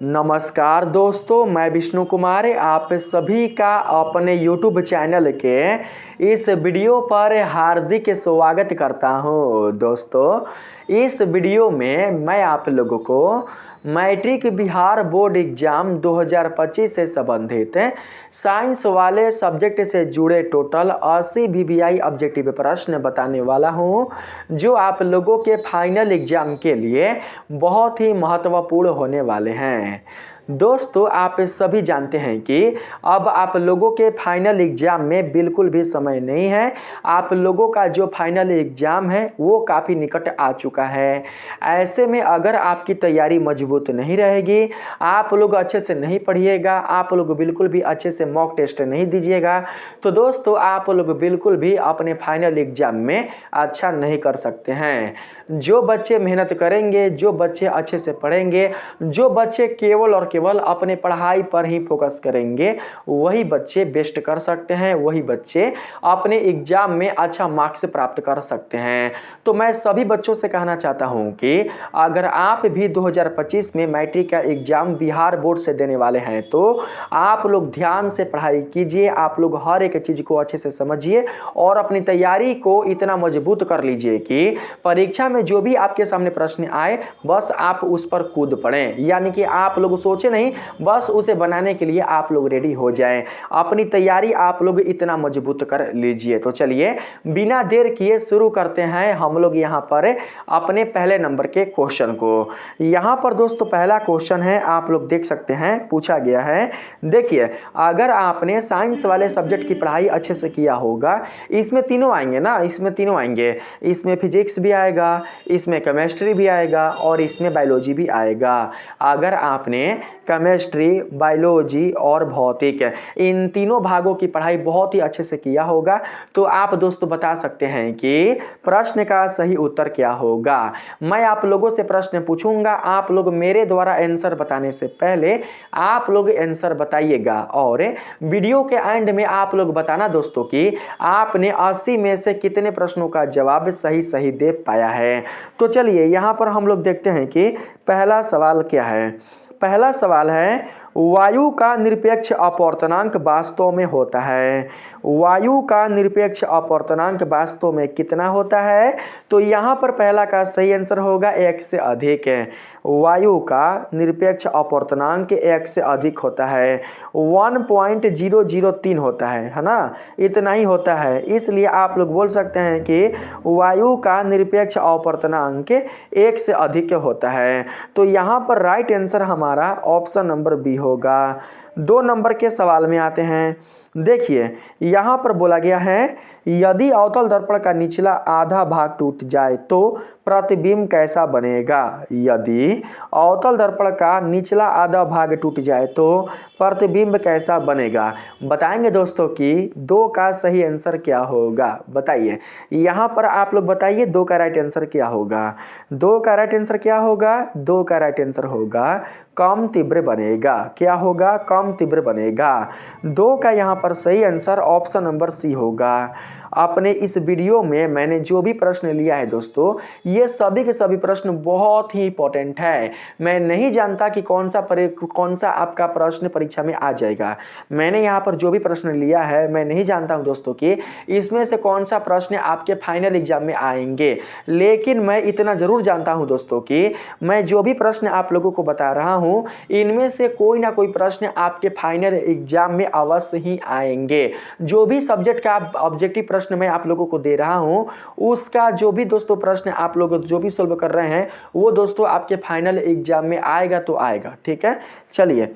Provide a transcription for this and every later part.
नमस्कार दोस्तों, मैं विष्णु कुमार आप सभी का अपने YouTube चैनल के इस वीडियो पर हार्दिक स्वागत करता हूं। दोस्तों, इस वीडियो में मैं आप लोगों को मैट्रिक बिहार बोर्ड एग्ज़ाम 2025 से संबंधित साइंस वाले सब्जेक्ट से जुड़े टोटल 80 VBI ऑब्जेक्टिव प्रश्न बताने वाला हूं, जो आप लोगों के फाइनल एग्ज़ाम के लिए बहुत ही महत्वपूर्ण होने वाले हैं। दोस्तों, आप सभी जानते हैं कि अब आप लोगों के फाइनल एग्ज़ाम में बिल्कुल भी समय नहीं है। आप लोगों का जो फाइनल एग्ज़ाम है वो काफ़ी निकट आ चुका है। ऐसे में अगर आपकी तैयारी मजबूत नहीं रहेगी, आप लोग अच्छे से नहीं पढ़िएगा, आप लोग बिल्कुल भी अच्छे से मॉक टेस्ट नहीं दीजिएगा, तो दोस्तों आप लोग बिल्कुल भी अपने फाइनल एग्ज़ाम में अच्छा नहीं कर सकते हैं। जो बच्चे मेहनत करेंगे, जो बच्चे अच्छे से पढ़ेंगे, जो बच्चे केवल और केवल अपने पढ़ाई पर ही फोकस करेंगे, वही बच्चे बेस्ट कर सकते हैं, वही बच्चे अपने एग्ज़ाम में अच्छा मार्क्स प्राप्त कर सकते हैं। तो मैं सभी बच्चों से कहना चाहता हूं कि अगर आप भी 2025 में मैट्रिक का एग्ज़ाम बिहार बोर्ड से देने वाले हैं, तो आप लोग ध्यान से पढ़ाई कीजिए, आप लोग हर एक चीज़ को अच्छे से समझिए और अपनी तैयारी को इतना मजबूत कर लीजिए कि परीक्षा में जो भी आपके सामने प्रश्न आए, बस आप उस पर कूद पड़ें। यानी कि आप लोग सोचे नहीं, बस उसे बनाने के लिए आप लोग रेडी हो जाएं। अपनी तैयारी आप लोग इतना मजबूत कर लीजिए। तो चलिए बिना देर किए शुरू करते हैं हम लोग यहाँ पर अपने पहले नंबर के क्वेश्चन को। यहाँ पर दोस्तों पहला क्वेश्चन है, आप लोग देख सकते हैं, पूछा गया है। देखिए, अगर आपने साइंस वाले सब्जेक्ट की पढ़ाई अच्छे से किया होगा, इसमें तीनों आएंगे ना, इसमें तीनों आएंगे, इसमें फिजिक्स भी आएगा, इसमें केमिस्ट्री भी आएगा और इसमें बायोलॉजी भी आएगा। अगर आपने केमिस्ट्री, बायोलॉजी और भौतिक इन तीनों भागों की पढ़ाई बहुत ही अच्छे से किया होगा, तो आप दोस्तों बता सकते हैं कि प्रश्न का सही उत्तर क्या होगा। मैं आप लोगों से प्रश्न पूछूंगा, आप लोग मेरे द्वारा आंसर बताने से पहले आप लोग आंसर बताइएगा और वीडियो के एंड में आप लोग बताना दोस्तों कि आपने 80 में से कितने प्रश्नों का जवाब सही दे पाया है। तो चलिए यहाँ पर हम लोग देखते हैं कि पहला सवाल क्या है। पहला सवाल है, वायु का निरपेक्ष अपवर्तनांक वास्तव में होता है। वायु का निरपेक्ष अपवर्तनांक वास्तव में कितना होता है? तो यहाँ पर पहला का सही आंसर होगा 1 से अधिक है। वायु का निरपेक्ष अपवर्तनांक 1 से अधिक होता है, 1.003 होता है ना, इतना ही होता है। इसलिए आप लोग बोल सकते हैं कि वायु का निरपेक्ष अपवर्तनांक 1 से अधिक होता है। तो यहाँ पर राइट आंसर हमारा ऑप्शन नंबर बी होगा। 2 नंबर के सवाल में आते हैं। देखिए, यहाँ पर बोला गया है, यदि अवतल दर्पण का निचला आधा भाग टूट जाए तो प्रतिबिंब कैसा बनेगा। यदि अवतल दर्पण का निचला आधा भाग टूट जाए तो प्रतिबिंब कैसा बनेगा। बताएंगे दोस्तों कि 2 का सही आंसर क्या होगा, बताइए। यहाँ पर आप लोग बताइए 2 का राइट आंसर क्या होगा। 2 का राइट आंसर क्या होगा? 2 का राइट आंसर होगा कम तीव्र बनेगा। क्या होगा? कम तीव्र बनेगा। 2 का यहाँ पर सही आंसर ऑप्शन नंबर सी होगा। अपने इस वीडियो में मैंने जो भी प्रश्न लिया है दोस्तों, ये सभी के सभी प्रश्न बहुत ही इंपॉर्टेंट है। मैं नहीं जानता कि कौन सा आपका प्रश्न परीक्षा में आ जाएगा। मैंने यहाँ पर जो भी प्रश्न लिया है, मैं नहीं जानता हूँ दोस्तों कि इसमें से कौन सा प्रश्न आपके फाइनल एग्जाम में आएंगे, लेकिन मैं इतना जरूर जानता हूँ दोस्तों कि मैं जो भी प्रश्न आप लोगों को बता रहा हूँ, इनमें से कोई ना कोई प्रश्न आपके फाइनल एग्जाम में अवश्य ही आएंगे। जो भी सब्जेक्ट का ऑब्जेक्टिव प्रश्न मैं आप लोगों को दे रहा हूं, उसका जो भी दोस्तों प्रश्न आप लोग जो भी सॉल्व कर रहे हैं, वो दोस्तों आपके फाइनल एग्जाम में आएगा तो आएगा। ठीक है, चलिए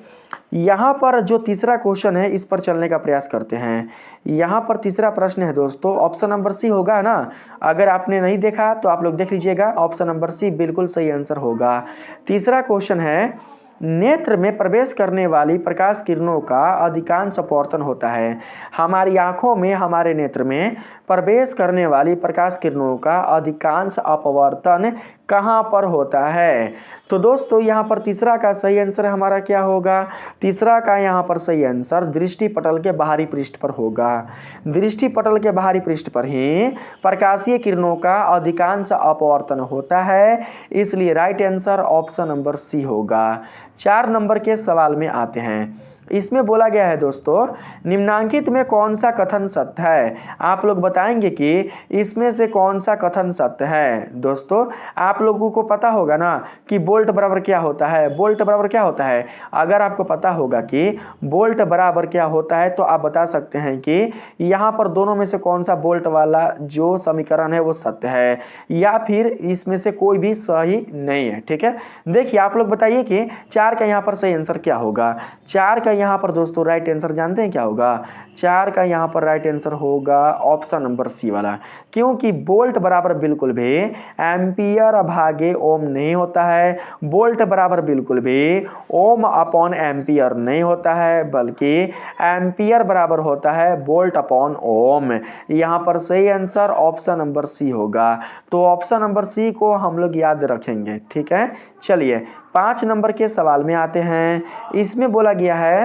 यहां पर जो तीसरा क्वेश्चन है, इस पर चलने का प्रयास करते हैं। यहां पर तीसरा प्रश्न है दोस्तों, ऑप्शन नंबर सी होगा ना। अगर आपने नहीं देखा तो आप लोग देख लीजिएगा, ऑप्शन नंबर सी बिल्कुल सही आंसर होगा। तीसरा क्वेश्चन है, नेत्र में प्रवेश करने वाली प्रकाश किरणों का अधिकांश अपवर्तन होता है। हमारी आंखों में, हमारे नेत्र में प्रवेश करने वाली प्रकाश किरणों का अधिकांश अपवर्तन कहाँ पर होता है? तो दोस्तों यहाँ पर तीसरा का सही आंसर हमारा क्या होगा? तीसरा का यहाँ पर सही आंसर दृष्टिपटल के बाहरी पृष्ठ पर होगा। दृष्टिपटल के बाहरी पृष्ठ पर ही प्रकाशीय किरणों का अधिकांश अपवर्तन होता है, इसलिए right answer option number C होगा। 4 नंबर के सवाल में आते हैं। इसमें बोला गया है दोस्तों, निम्नांकित में कौन सा कथन सत्य है? आप लोग बताएंगे कि इसमें से कौन सा कथन सत्य है। दोस्तों आप लोगों को पता होगा ना कि बोल्ट बराबर क्या होता है। बोल्ट बराबर क्या होता है? अगर आपको पता होगा कि बोल्ट बराबर क्या होता है तो आप बता सकते हैं कि यहाँ पर दोनों में से कौन सा बोल्ट वाला जो समीकरण है वो सत्य है, या फिर इसमें से कोई भी सही नहीं है। ठीक है, देखिए आप लोग बताइए कि 4 का यहाँ पर सही आंसर क्या होगा। 4 का यहाँ पर दोस्तों राइट आंसर जानते हैं क्या होगा? 4 का यहाँ पर राइट आंसर होगा ऑप्शन नंबर सी वाला, क्योंकि बोल्ट बराबर बिल्कुल भी एम्पियर भागे ओम नहीं होता है। बोल्ट बराबर बिल्कुल भी ओम अपॉन एम्पियर नहीं होता है, बल्कि एम्पियर बराबर होता है बोल्ट अपॉन ओम। यहाँ पर सही आंसर ऑप्शन नंबर सी होगा। तो ऑप्शन नंबर सी को हम लोग याद रखेंगे। ठीक है, चलिए 5 नंबर के सवाल में आते हैं। इसमें बोला गया है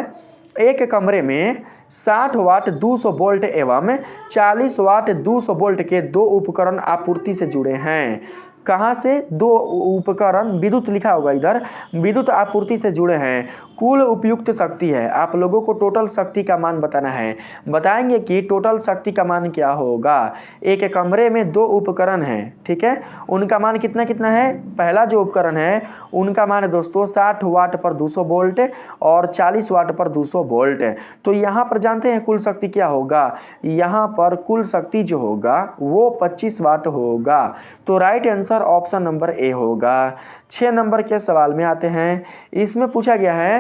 एक कमरे में 60 वाट 200 वोल्ट एवं 40 वाट 200 वोल्ट के 2 उपकरण आपूर्ति से जुड़े हैं। कहाँ से? 2 उपकरण, विद्युत लिखा होगा इधर, विद्युत आपूर्ति से जुड़े हैं। कुल उपयुक्त शक्ति है, आप लोगों को टोटल शक्ति का मान बताना है। बताएंगे कि टोटल शक्ति का मान क्या होगा। एक कमरे में 2 उपकरण हैं, ठीक है, उनका मान कितना कितना है? पहला जो उपकरण है उनका मान है दोस्तों 60 वाट पर 200 वोल्ट और 40 वाट पर 200 वोल्ट। तो यहाँ पर जानते हैं कुल शक्ति क्या होगा? यहाँ पर कुल शक्ति जो होगा वो 25 वाट होगा। तो right answer option number A होगा। 6 नंबर के सवाल में आते हैं। इसमें पूछा गया है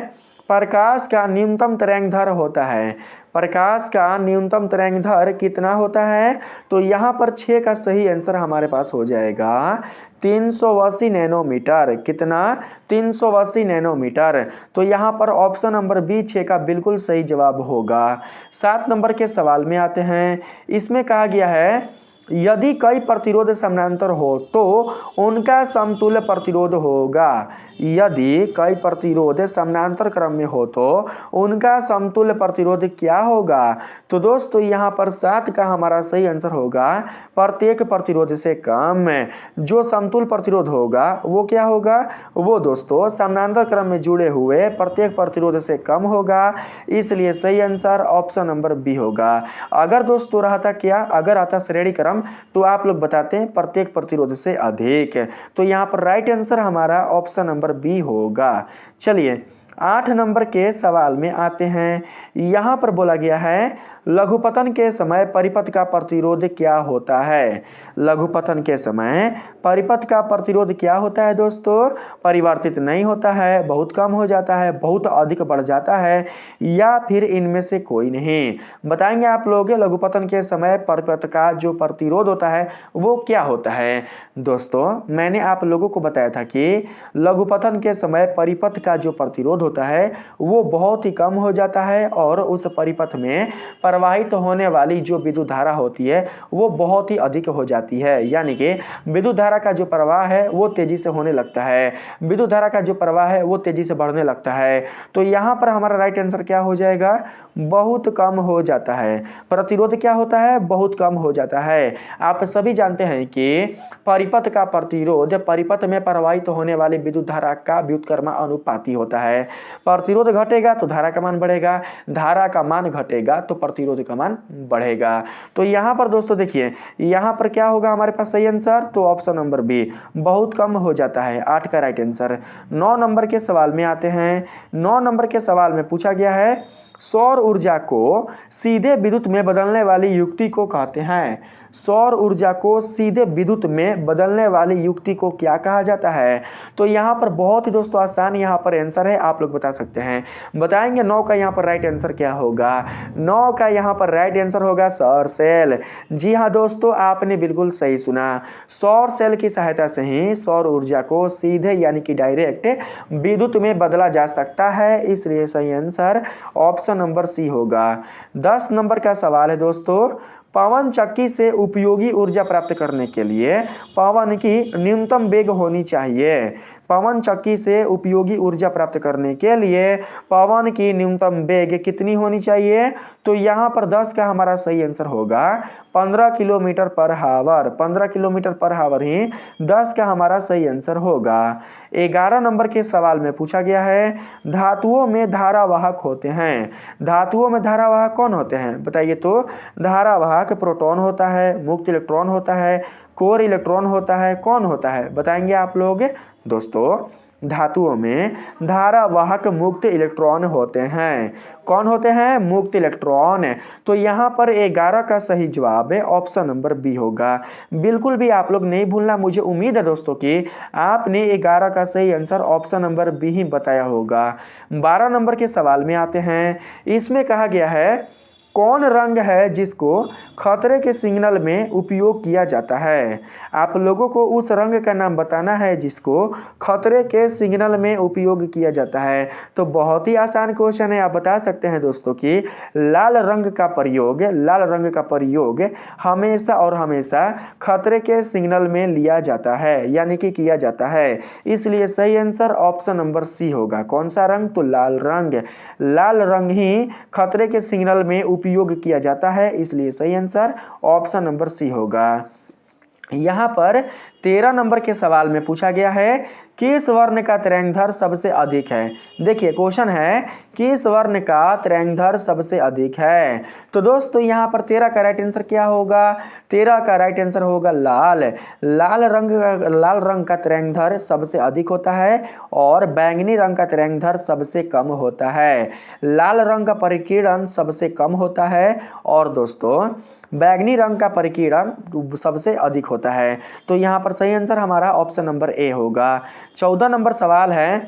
प्रकाश का न्यूनतम तरंगदैर्घ्य होता है। प्रकाश का न्यूनतम तरंगदैर्घ्य कितना होता है? तो यहाँ पर 6 का सही आंसर हमारे पास हो जाएगा 380 नैनोमीटर। कितना? 380 नैनोमीटर। तो यहाँ पर ऑप्शन नंबर बी 6 का बिल्कुल सही जवाब होगा। 7 नंबर के सवाल में आते हैं। इसमें कहा गया है यदि कई प्रतिरोध समानांतर हो तो उनका समतुल्य प्रतिरोध होगा। यदि कई प्रतिरोध समानांतर क्रम में हो तो उनका समतुल्य प्रतिरोध क्या होगा? तो दोस्तों यहाँ पर 7 का हमारा सही आंसर होगा प्रत्येक प्रतिरोध से कम। जो समतुल्य प्रतिरोध होगा वो क्या होगा? वो दोस्तों समानांतर क्रम में जुड़े हुए प्रत्येक प्रतिरोध से कम होगा, इसलिए सही आंसर ऑप्शन नंबर बी होगा। अगर दोस्तों रहता क्या? अगर आता श्रेणी क्रम तो आप लोग बताते हैं प्रत्येक प्रतिरोध से अधिक। तो यहाँ पर राइट आंसर हमारा ऑप्शन नंबर बी होगा। चलिए 8 नंबर के सवाल में आते हैं। यहाँ पर बोला गया है लघुपतन के समय परिपथ का प्रतिरोध क्या होता है? लघुपतन के समय परिपथ का प्रतिरोध क्या होता है दोस्तों? परिवर्तित नहीं होता है, बहुत कम हो जाता है, बहुत अधिक बढ़ जाता है, या फिर इनमें से कोई नहीं। बताएंगे आप लोग लघुपतन के समय परिपथ का जो प्रतिरोध होता है वो क्या होता है। दोस्तों मैंने आप लोगों को बताया था कि लघुपतन के समय परिपथ का जो प्रतिरोध होता है वो बहुत ही कम हो जाता है और उस परिपथ में प्रवाहित होने वाली जो विद्युत धारा होती है वो बहुत ही अधिक हो जाती है, यानी कि विद्युत धारा का जो प्रवाह है वो तेजी से होने लगता है, विद्युत धारा का जो प्रवाह है वो तेजी से बढ़ने लगता है। तो यहाँ पर हमारा राइट आंसर क्या हो जाएगा? बहुत कम हो जाता है। प्रतिरोध क्या होता है? बहुत कम हो जाता है। आप सभी जानते हैं कि परिपथ का प्रतिरोध परिपथ में प्रवाहित होने वाली विद्युत धारा का व्युत्क्रम अनुपाती होता है। प्रतिरोध घटेगा तो धारा का मान बढ़ेगा, धारा का मान घटेगा तो प्रतिरोध का मान बढ़ेगा। तो यहाँ पर दोस्तों देखिए यहाँ पर क्या होगा हमारे पास सही आंसर? तो ऑप्शन नंबर बी, बहुत कम हो जाता है। 8 का राइट आंसर। 9 नंबर के सवाल में आते हैं। 9 नंबर के सवाल में पूछा गया है सौर ऊर्जा को सीधे विद्युत में बदलने वाली युक्ति को कहते हैं। सौर ऊर्जा को सीधे विद्युत में बदलने वाली युक्ति को क्या कहा जाता है? तो यहाँ पर बहुत ही दोस्तों आसान यहाँ पर आंसर है, आप लोग बता सकते हैं। बताएंगे 9 का यहाँ पर राइट आंसर क्या होगा? 9 का यहाँ पर राइट आंसर होगा सौर सेल। जी हाँ दोस्तों, आपने बिल्कुल सही सुना। सौर सेल की सहायता से ही सौर ऊर्जा को सीधे यानी कि डायरेक्ट विद्युत में बदला जा सकता है, इसलिए सही आंसर ऑप्शन नंबर सी होगा। 10 नंबर का सवाल है दोस्तों। पवन चक्की से उपयोगी ऊर्जा प्राप्त करने के लिए पवन की न्यूनतम वेग होनी चाहिए। पवन चक्की से उपयोगी ऊर्जा प्राप्त करने के लिए पवन की न्यूनतम वेग कितनी होनी चाहिए? तो यहाँ पर 10 का हमारा सही आंसर होगा 15 किलोमीटर पर हावर। 15 किलोमीटर पर हावर ही 10 का हमारा सही आंसर होगा। 11 नंबर के सवाल में पूछा गया है, धातुओं में धारावाहक होते हैं। धातुओं में धारावाहक कौन होते हैं बताइए? तो धारावाहक प्रोटॉन होता है, मुक्त इलेक्ट्रॉन होता है, कोर इलेक्ट्रॉन होता है, कौन होता है बताएंगे आप लोग? दोस्तों धातुओं में धारावाहक मुक्त इलेक्ट्रॉन होते हैं। कौन होते हैं? मुक्त इलेक्ट्रॉन। तो यहाँ पर 11 का सही जवाब है ऑप्शन नंबर बी होगा। बिल्कुल भी आप लोग नहीं भूलना। मुझे उम्मीद है दोस्तों कि आपने 11 का सही आंसर ऑप्शन नंबर बी ही बताया होगा। 12 नंबर के सवाल में आते हैं। इसमें कहा गया है, कौन रंग है जिसको खतरे के सिग्नल में उपयोग किया जाता है? आप लोगों को उस रंग का नाम बताना है जिसको खतरे के सिग्नल में उपयोग किया जाता है। तो बहुत ही आसान क्वेश्चन है। आप बता सकते हैं दोस्तों कि लाल रंग का प्रयोग हमेशा और हमेशा खतरे के सिग्नल में लिया जाता है, यानी कि किया जाता है। इसलिए सही आंसर ऑप्शन नंबर सी होगा। कौन सा रंग? तो लाल रंग। लाल रंग ही खतरे के सिग्नल में उपयोग किया जाता है, इसलिए सही आंसर ऑप्शन नंबर सी होगा। यहाँ पर 13 नंबर के सवाल में पूछा गया है, किस वर्ण का तरंगधर सबसे अधिक है? देखिए क्वेश्चन है, किस वर्ण का तरंगधर सबसे अधिक है? तो दोस्तों यहाँ पर 13 का राइट आंसर क्या होगा? 13 का राइट आंसर होगा लाल। लाल रंग का तरंगधर सबसे अधिक होता है और बैंगनी रंग का तरंगधर सबसे कम होता है। लाल रंग का परिकिरण सबसे कम होता है और दोस्तों बैंगनी रंग का परिकिरण सबसे अधिक होता है। तो यहाँ पर सही आंसर हमारा ऑप्शन नंबर ए होगा। 14 नंबर सवाल है,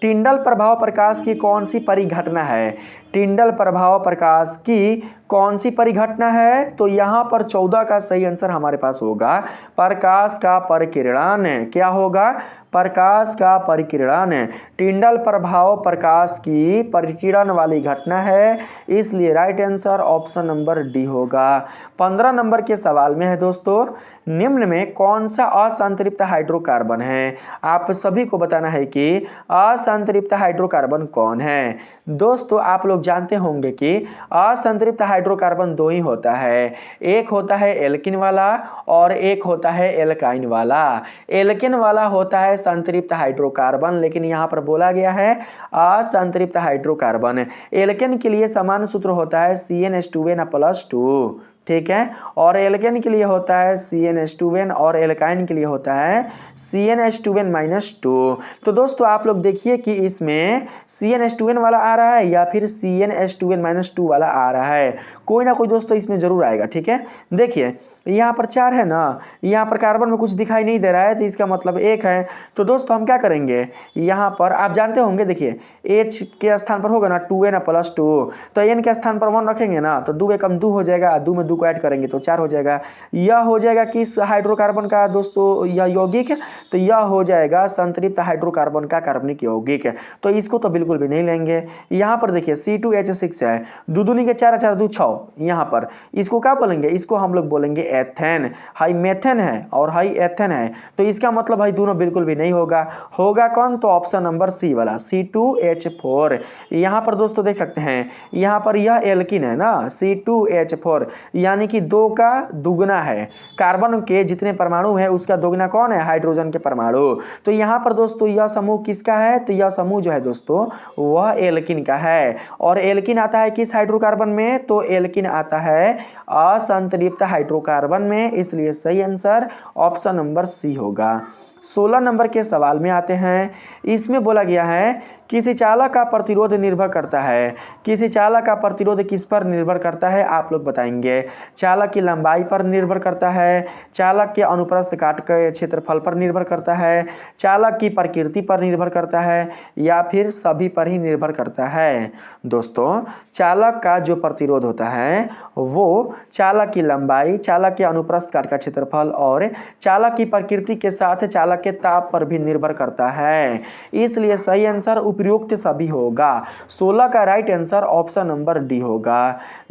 टिंडल प्रभाव प्रकाश की कौन सी परिघटना है? टिंडल प्रभाव प्रकाश की कौन सी परिघटना है? तो यहाँ पर 14 का सही आंसर हमारे पास होगा प्रकाश का परिकिरण। क्या होगा? प्रकाश का परिकिरण। टिंडल प्रभाव प्रकाश की परिकिरण वाली घटना है, इसलिए right answer option number D होगा। 15 नंबर के सवाल में है दोस्तों, निम्न में कौन सा असंतृप्त हाइड्रोकार्बन है? आप सभी को बताना है कि असंतृप्त हाइड्रोकार्बन कौन है। दोस्तों आप लोग जानते होंगे कि असंतृप्त हाइड्रोकार्बन दो ही होता है, एक होता है एल्किन वाला और एक होता है एल्काइन वाला। एल्किन वाला होता है संतृप्त हाइड्रोकार्बन, लेकिन यहाँ पर बोला गया है असंतृप्त हाइड्रोकार्बन। एल्केन के लिए समान सूत्र होता है CnH2n+2, ठीक है, और एल्केन के लिए होता है CnH2n और एल्काइन के लिए होता है CnH2n-2। तो दोस्तों आप लोग देखिए कि इसमें CnH2n वाला आ रहा है या फिर CnH2n-2 वाला आ रहा है। कोई ना कोई दोस्तों इसमें जरूर आएगा, ठीक है। देखिए यहाँ पर 4 है ना, यहाँ पर कार्बन में कुछ दिखाई नहीं दे रहा है, तो इसका मतलब 1 है। तो दोस्तों हम क्या करेंगे, यहाँ पर आप जानते होंगे, देखिए H के स्थान पर होगा ना 2n+2, तो n के स्थान पर 1 रखेंगे ना, तो 2 एकम 2 हो जाएगा, 2 में 2 को ऐड करेंगे तो 4 हो जाएगा। यह हो जाएगा किस हाइड्रोकार्बन का दोस्तों? यह यौगिक, तो यह हो जाएगा संतृप्त हाइड्रोकार्बन का कार्बनिक यौगिक। तो इसको तो बिल्कुल भी नहीं लेंगे। यहाँ पर देखिए C2H6 है, 2 दूनी के 4 4 2 6, यहाँ पर इसको क्या बोलेंगे? इसको हम लोग बोलेंगे एथेन। हाई मेथेन है और हाई एथेन है, तो इसका मतलब भाई दोनों बिल्कुल भी नहीं होगा। होगा कौन? तो ऑप्शन नंबर सी वाला C2H4। यहाँ पर दोस्तों देख सकते हैं, यहाँ पर यह एल्किन है ना C2H4, यानी कि 2 का दुगना है। कार्बन के जितने परमाणु है उसका दुगना कौन है? हाइड्रोजन के परमाणु। तो यहाँ पर दोस्तों यह समूह किसका है? तो यह समूह जो है दोस्तों वह एल्किन का है। और एल्किन आता है किस हाइड्रोकार्बन में? तो एल्किन आता है असंतृप्त हाइड्रोकार्बन में, इसलिए सही आंसर ऑप्शन नंबर सी होगा। 16 नंबर के सवाल में आते हैं। इसमें बोला गया है किसी चालक का प्रतिरोध निर्भर करता है। किसी चालक का प्रतिरोध किस पर निर्भर करता है? आप लोग बताएंगे। चालक की लंबाई पर निर्भर करता है, चालक के अनुप्रस्थ काट के क्षेत्रफल पर निर्भर करता है, चालक की प्रकृति पर निर्भर करता है, या फिर सभी पर ही निर्भर करता है। दोस्तों चालक का जो प्रतिरोध होता है वो चालक की लंबाई, चालक के अनुप्रस्थ काट का क्षेत्रफल और चालक की प्रकृति के साथ चालक चालक के ताप पर भी निर्भर करता है। इसलिए सही आंसर उपयुक्त सभी होगा। 16 का right answer option number D होगा।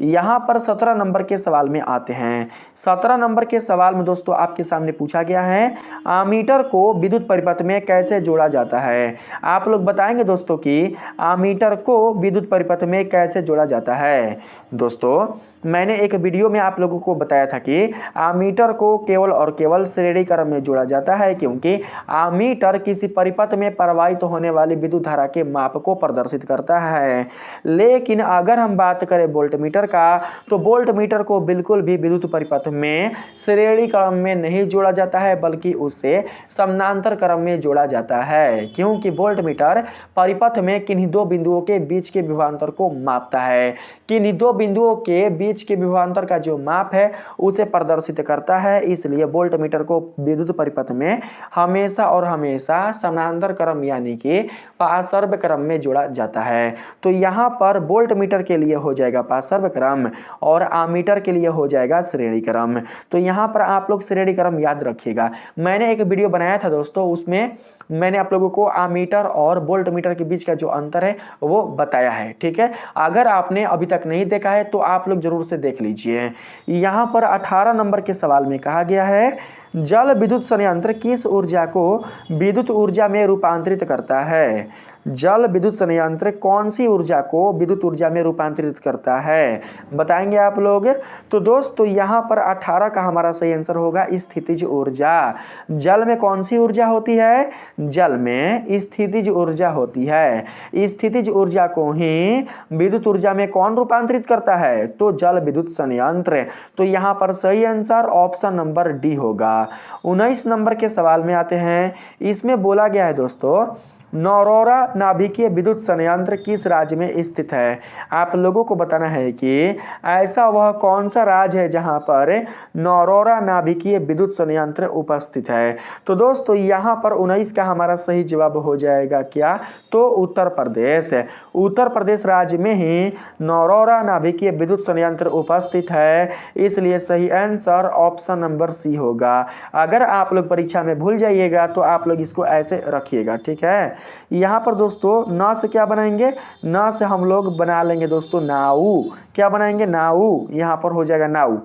यहाँ पर 17 नंबर के सवाल में आते हैं। 17 नंबर के सवाल में दोस्तों आपके सामने पूछा गया है आमीटर को विद्युत परिपथ में कैसे जोड़ा जाता है। आप लोग बताएंगे दोस्तों कि आमीटर को विद्युत परिपथ में कैसे जोड़ा जाता है। दोस्तों मैंने एक वीडियो में आप लोगों को बताया था कि आमीटर को केवल और केवल श्रेणी क्रम में जोड़ा जाता है, क्योंकि आमीटर किसी परिपथ में प्रवाहित होने वाली विद्युत धारा के माप को प्रदर्शित करता है। लेकिन अगर हम बात करें वोल्टमीटर का, तो वोल्टमीटर को बिल्कुल भी विद्युत परिपथ में श्रेणी क्रम में नहीं जोड़ा जाता है, बल्कि उससे समानांतर क्रम में जोड़ा जाता है, क्योंकि वोल्टमीटर परिपथ में किन्हीं दो बिंदुओं के बीच के विभवांतर को मापता है। किन्हीं दो बिंदुओं के बीच के विभवांतर का जो माप है उसे प्रदर्शित करता है। इसलिए वोल्टमीटर को विद्युत परिपथ में हमेशा और हमेशा समानांतर क्रम यानी कि पार्श्व क्रम में जोड़ा जाता है। तो यहाँ पर वोल्टमीटर के लिए हो जाएगा पार्श्व क्रम और आमीटर के लिए हो जाएगा श्रेणी क्रम। तो यहाँ पर आप लोग श्रेणी क्रम याद रखिएगा। मैंने एक वीडियो बनाया था दोस्तों, उसमें मैंने आप लोगों को आमीटर और वोल्टमीटर के बीच का जो अंतर है वो बताया है। ठीक है, अगर आपने अभी तक नहीं देखा है तो आप लोग जरूर से देख लीजिए। यहाँ पर 18 नंबर के सवाल में कहा गया है जल विद्युत संयंत्र किस ऊर्जा को विद्युत ऊर्जा में रूपांतरित करता है। जल विद्युत संयंत्र कौन सी ऊर्जा को विद्युत ऊर्जा में रूपांतरित करता है, बताएंगे आप लोग। तो दोस्तों यहाँ पर 18 का हमारा सही आंसर होगा स्थितिज ऊर्जा। जल में कौन सी ऊर्जा होती है, जल में स्थितिज ऊर्जा होती है। स्थितिज ऊर्जा को ही विद्युत ऊर्जा में कौन रूपांतरित करता है, तो जल विद्युत संयंत्र। तो यहाँ पर सही आंसर ऑप्शन नंबर डी होगा। 19 नंबर के सवाल में आते हैं। इसमें बोला गया है दोस्तों नौरोरा नाभिकीय विद्युत संयंत्र किस राज्य में स्थित है। आप लोगों को बताना है कि ऐसा वह कौन सा राज्य है जहां पर नौरोरा नाभिकीय विद्युत संयंत्र उपस्थित है। तो दोस्तों यहाँ पर 19 का हमारा सही जवाब हो जाएगा क्या, तो उत्तर प्रदेश। उत्तर प्रदेश राज्य में ही नौरोरा नाभिकीय विद्युत संयंत्र उपस्थित है, इसलिए सही आंसर ऑप्शन नंबर सी होगा। अगर आप लोग परीक्षा में भूल जाइएगा तो आप लोग इसको ऐसे रखिएगा। ठीक है, यहाँ पर दोस्तों न से क्या बनाएंगे, न से हम लोग बना लेंगे दोस्तों नाऊ। क्या बनाएंगे, नाऊ। यहाँ पर हो जाएगा नाऊ।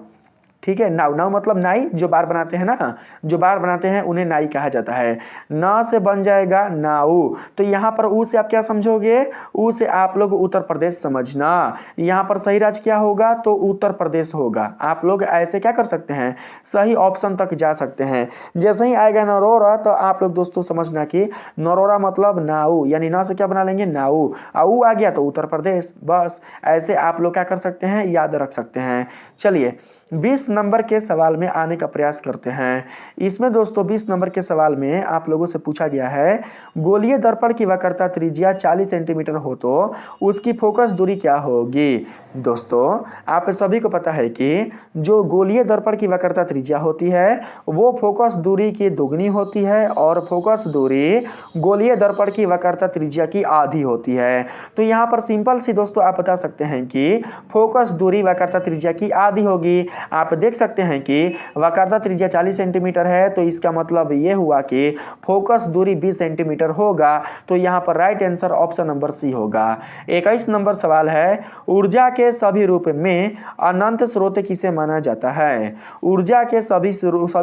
ठीक है, नाव। नाव मतलब नाई, जो बार बनाते हैं ना, जो बार बनाते हैं उन्हें नाई कहा जाता है। ना से बन जाएगा नाऊ। तो यहाँ पर ऊ से आप क्या समझोगे, ऊ से आप लोग उत्तर प्रदेश समझना। यहाँ पर सही राज्य क्या होगा, तो उत्तर प्रदेश होगा। आप लोग ऐसे क्या कर सकते हैं, सही ऑप्शन तक जा सकते हैं। जैसे ही आएगा नरोरा तो आप लोग दोस्तों समझना कि नरोरा मतलब नाऊ, यानी ना से क्या बना लेंगे, नाऊ। ऊ आ गया तो उत्तर प्रदेश। बस ऐसे आप लोग क्या कर सकते हैं, याद रख सकते हैं। चलिए 20 नंबर के सवाल में आने का प्रयास करते हैं। इसमें दोस्तों 20 नंबर के सवाल में आप लोगों से पूछा गया है गोलीय दर्पण की वक्रता त्रिज्या 40 सेंटीमीटर हो तो उसकी फोकस दूरी क्या होगी। दोस्तों आप सभी को पता है कि जो गोलीय दर्पण की वक्रता त्रिज्या होती है वो फोकस दूरी की दुगनी होती है, और फोकस दूरी गोलीय दर्पण की वक्रता त्रिज्या की आधी होती है। तो यहाँ पर सिंपल सी दोस्तों आप बता सकते हैं कि फोकस दूरी वक्रता त्रिज्या की आधी होगी। आप देख सकते हैं कि वक्रता त्रिज्या 40 सेंटीमीटर है, तो इसका मतलब ये हुआ कि फोकस दूरी 20 सेंटीमीटर होगा। तो यहाँ पर right answer option number C होगा। 21 नंबर सवाल है ऊर्जा के सभी रूप में अनंत स्रोत किसे माना जाता है। ऊर्जा के सभी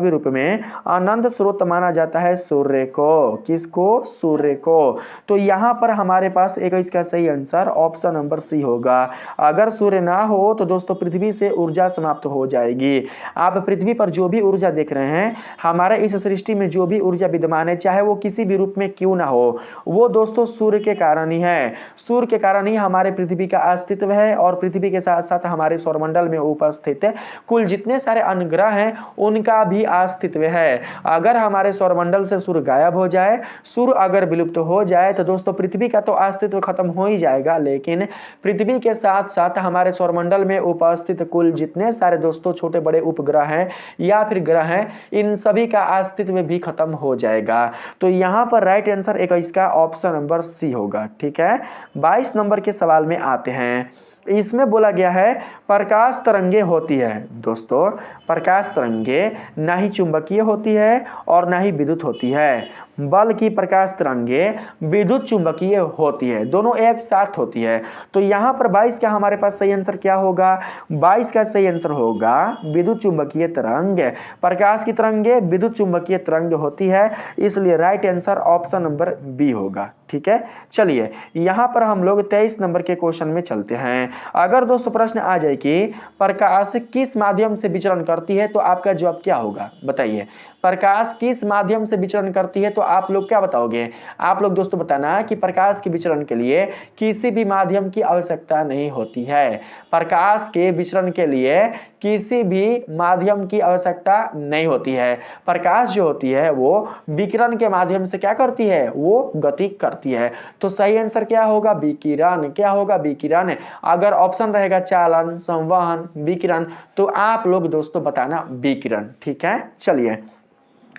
रूप में अनंत स्रोत माना जाता है सूर्य को। किसको, सूर्य को। तो यहाँ पर हमारे पास 21 का सही आंसर ऑप्शन नंबर सी होगा। अगर सूर्य ना हो तो दोस्तों पृथ्वी से ऊर्जा समाप्त हो जाएगी। आप पृथ्वी पर जो भी ऊर्जा देख रहे हैं, हमारे इस सृष्टि में जो भी ऊर्जा विद्यमान है, चाहे वो किसी भी रूप में क्यों ना हो, वो दोस्तों सूर्य के कारण ही है। सूर्य के कारण ही हमारे पृथ्वी का अस्तित्व है, और पृथ्वी के साथ साथ हमारे सौरमंडल में उपस्थित कुल जितने सारे अन्य ग्रह हैं उनका भी अस्तित्व है। अगर हमारे सौरमंडल से सूर्य गायब हो जाए, सूर्य अगर विलुप्त हो जाए, तो दोस्तों पृथ्वी का तो अस्तित्व खत्म हो ही जाएगा, लेकिन पृथ्वी के साथ साथ हमारे सौरमंडल में उपस्थित कुल जितने सारे दोस्तों छोटे बड़े उपग्रह हैं या फिर ग्रह हैं, इन सभी का अस्तित्व भी खत्म हो जाएगा। तो यहाँ पर राइट आंसर 21 का ऑप्शन नंबर सी होगा। ठीक है, 22 नंबर के सवाल में आते हैं। इसमें बोला गया है प्रकाश तरंगे होती है दोस्तों, प्रकाश तरंगे ना ही चुंबकीय होती है और ना ही विद्युत होती है, बल्कि प्रकाश तरंगे विद्युत चुंबकीय होती है, दोनों एक साथ होती है। तो यहाँ पर 22 का हमारे पास सही आंसर क्या होगा? 22 का सही आंसर होगा विद्युत चुंबकीय तरंग। प्रकाश की तरंगे विद्युत चुंबकीय तरंग होती है, इसलिए right answer option number B होगा। ठीक है, चलिए यहाँ पर हम लोग 23 नंबर के क्वेश्चन में चलते हैं। अगर दोस्तों प्रश्न आ जाए कि प्रकाश किस माध्यम से विचरण करती है, तो आपका जवाब क्या होगा बताइए? प्रकाश किस माध्यम से विचरण करती है, तो आप लोग क्या बताओगे? आप लोग दोस्तों बताना कि प्रकाश के विचरण के लिए किसी भी माध्यम की आवश्यकता नहीं होती है। प्रकाश के विचरण के लिए किसी भी माध्यम की आवश्यकता नहीं होती है। प्रकाश जो होती है वो विकिरण के माध्यम से क्या करती है? वो गति करती है। तो सही आंसर क्या होगा? विकिरण। क्या होगा? विकिरण। अगर ऑप्शन रहेगा चालन, संवहन, विकिरण, तो आप लोग दोस्तों बताना विकिरण। ठीक है, चलिए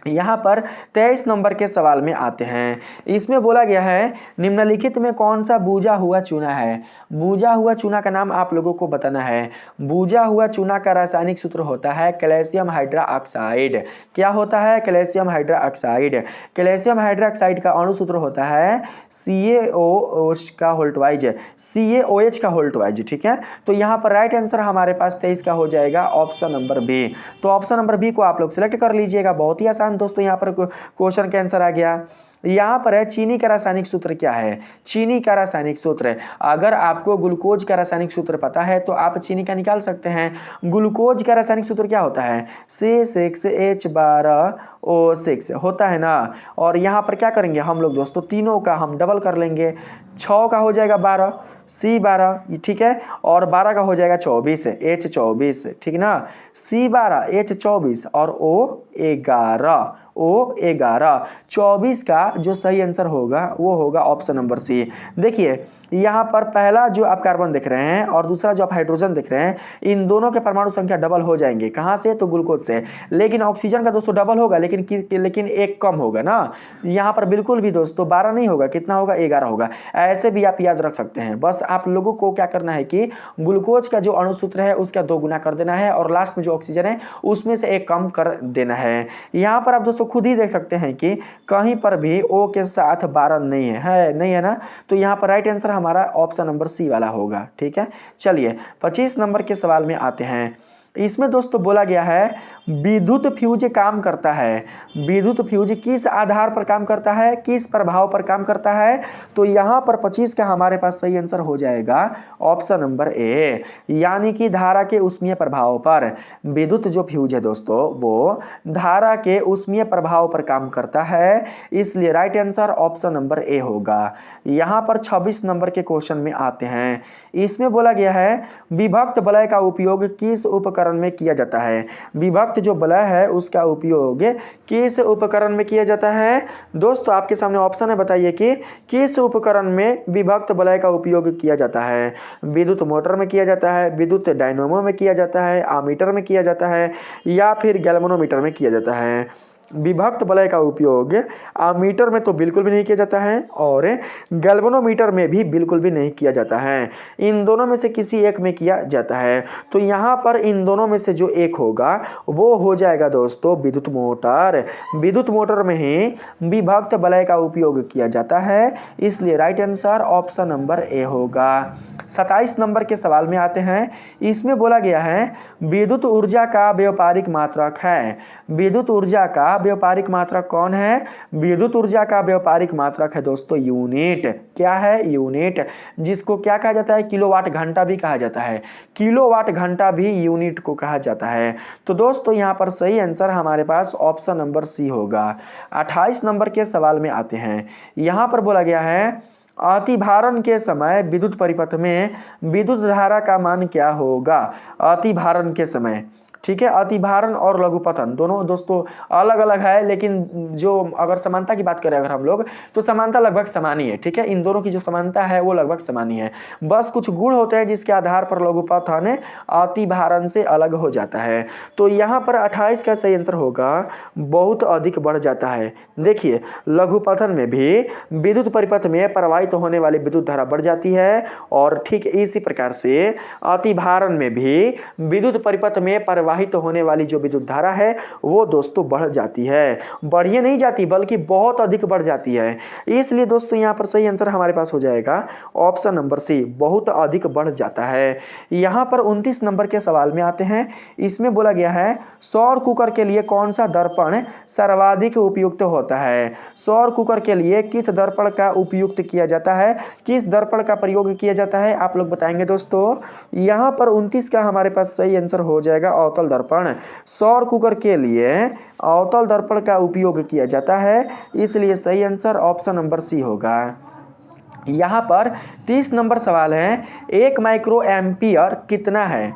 यहाँ पर 23 नंबर के सवाल में आते हैं। इसमें बोला गया है निम्नलिखित में कौन सा बूझा हुआ चूना है? बूझा हुआ चूना का नाम आप लोगों को बताना है। बूझा हुआ चूना का रासायनिक सूत्र होता है कैल्शियम हाइड्रोक्साइड। क्या होता है? Calcium hydroxide. कैल्शियम हाइड्रोक्साइड का अणु सूत्र होता है CaOH का होल्टवाइज, CaOH का होल्टवाइज। ठीक है, तो यहाँ पर राइट आंसर हमारे पास 23 का हो जाएगा ऑप्शन नंबर बी। तो ऑप्शन नंबर बी को आप लोग सिलेक्ट कर लीजिएगा। बहुत ही आसान दोस्तों यहाँ पर क्वेश्चन का आंसर आ गया। यहाँ पर है चीनी का रासायनिक सूत्र क्या है? चीनी का रासायनिक सूत्र, अगर आपको ग्लूकोज का रासायनिक सूत्र पता है तो आप चीनी का निकाल सकते हैं। ग्लूकोज का रासायनिक सूत्र क्या होता है? C6H12O6 होता है ना। और यहाँ पर क्या करेंगे हम लोग दोस्तों? तीनों का हम डबल कर लेंगे। 6 का हो जाएगा 12, C12, ठीक है, और 12 का हो जाएगा 24, H24, ठीक ना। C12, H24 और O11, O11, 24 का जो सही आंसर होगा वो होगा ऑप्शन नंबर सी। देखिए यहाँ पर पहला जो आप कार्बन देख रहे हैं और दूसरा जो आप हाइड्रोजन देख रहे हैं, इन दोनों के परमाणु संख्या डबल हो जाएंगे। कहाँ से? तो ग्लूकोज से। लेकिन ऑक्सीजन का दोस्तों डबल होगा, लेकिन एक कम होगा ना। यहाँ पर बिल्कुल भी दोस्तों 12 नहीं होगा, कितना होगा? 11 होगा। ऐसे भी आप याद रख सकते हैं। बस आप लोगों को क्या करना है कि ग्लूकोज का जो अणुसूत्र है उसका 2 गुना कर देना है और लास्ट में जो ऑक्सीजन है उसमें से एक कम कर देना है। यहाँ पर आप दोस्तों खुद ही देख सकते हैं कि कहीं पर भी O के साथ 12 नहीं है ना। तो यहाँ पर राइट आंसर हमारा ऑप्शन नंबर सी वाला होगा। ठीक है, चलिए 25 नंबर के सवाल में आते हैं। इसमें दोस्तों बोला गया है विद्युत फ्यूज काम करता है। विद्युत फ्यूज किस आधार पर काम करता है? किस प्रभाव पर काम करता है? तो यहाँ पर 25 का हमारे पास सही आंसर हो जाएगा ऑप्शन नंबर ए, यानी कि धारा के ऊष्मीय प्रभाव पर। विद्युत जो फ्यूज है दोस्तों वो धारा के ऊष्मीय प्रभाव पर काम करता है, इसलिए right answer option number A होगा। यहाँ पर 26 नंबर के क्वेश्चन में आते हैं। इसमें बोला गया है विभक्त वलय का उपयोग किस उपकरण में किया जाता है? विभक्त जो वलय है उसका उपयोग किस उपकरण में किया जाता है? दोस्तों आपके सामने ऑप्शन है, बताइए कि किस उपकरण में विभक्त वलय का उपयोग किया जाता है? विद्युत मोटर में किया जाता है, विद्युत डायनेमो में किया जाता है, आमीटर में किया जाता है, या फिर गैल्वेनोमीटर में किया जाता है? विभक्त वलय का उपयोग आमीटर में तो बिल्कुल भी नहीं किया जाता है और गैल्वेनोमीटर में भी बिल्कुल भी नहीं किया जाता है। इन दोनों में से किसी एक में किया जाता है। तो यहाँ पर इन दोनों में से जो एक होगा वो हो जाएगा दोस्तों विद्युत मोटर। विद्युत मोटर में ही विभक्त वलय का उपयोग किया जाता है, इसलिए right answer option number A होगा। 27 नंबर के सवाल में आते हैं। इसमें बोला गया है विद्युत ऊर्जा का व्यापारिक मात्रक है। विद्युत ऊर्जा का व्यापारिक मात्रक कौन है? विद्युत ऊर्जा का व्यापारिक मात्रक है दोस्तों यूनिट। क्या है? यूनिट, जिसको क्या कहा जाता है? किलोवाट घंटा भी कहा जाता है। किलोवाट घंटा भी यूनिट को कहा जाता है। तो दोस्तों यहाँ पर सही आंसर हमारे पास ऑप्शन नंबर सी होगा। 28 नंबर के सवाल में आते हैं। यहाँ पर बोला गया है अतिभारण के समय विद्युत परिपथ में विद्युत धारा का मान क्या होगा? अतिभारण के समय ठीक है। अतिभारण और लघुपतन दोनों दोस्तों अलग अलग है, लेकिन जो अगर समानता की बात करें अगर हम लोग, तो समानता लगभग समान ही है। ठीक है, इन दोनों की जो समानता है वो लगभग समान ही है, बस कुछ गुण होते हैं जिसके आधार पर लघुपतन अतिभारण से अलग हो जाता है। तो यहाँ पर 28 का सही आंसर होगा बहुत अधिक बढ़ जाता है। देखिए, लघुपतन में भी विद्युत परिपथ में प्रवाहित होने वाली विद्युत धारा बढ़ जाती है, और ठीक इसी प्रकार से अतिभारण में भी विद्युत परिपथ में प्रवाहित होने वाली जो विद्युत धारा है वो दोस्तों बढ़ जाती है। बढ़िए नहीं जाती बल्कि बहुत अधिक बढ़ जाती है। इसलिए दोस्तों यहाँ पर सही आंसर हमारे पास हो जाएगा ऑप्शन नंबर सी, बहुत अधिक बढ़ जाता है। यहाँ पर 29 नंबर के सवाल में आते हैं। इसमें बोला गया है सौर कुकर के लिए कौन सा दर्पण सर्वाधिक उपयुक्त होता है। सौर कुकर के लिए किस दर्पण का उपयुक्त किया जाता है, किस दर्पण का प्रयोग किया जाता है, आप लोग बताएंगे दोस्तों। यहाँ पर 29 का हमारे पास सही आंसर हो जाएगा अवतल दर्पण। सौर कुकर के लिए अवतल दर्पण का उपयोग किया जाता है, इसलिए सही आंसर ऑप्शन नंबर सी होगा। यहाँ पर 30 नंबर सवाल है, 1 माइक्रो एम्पियर कितना है।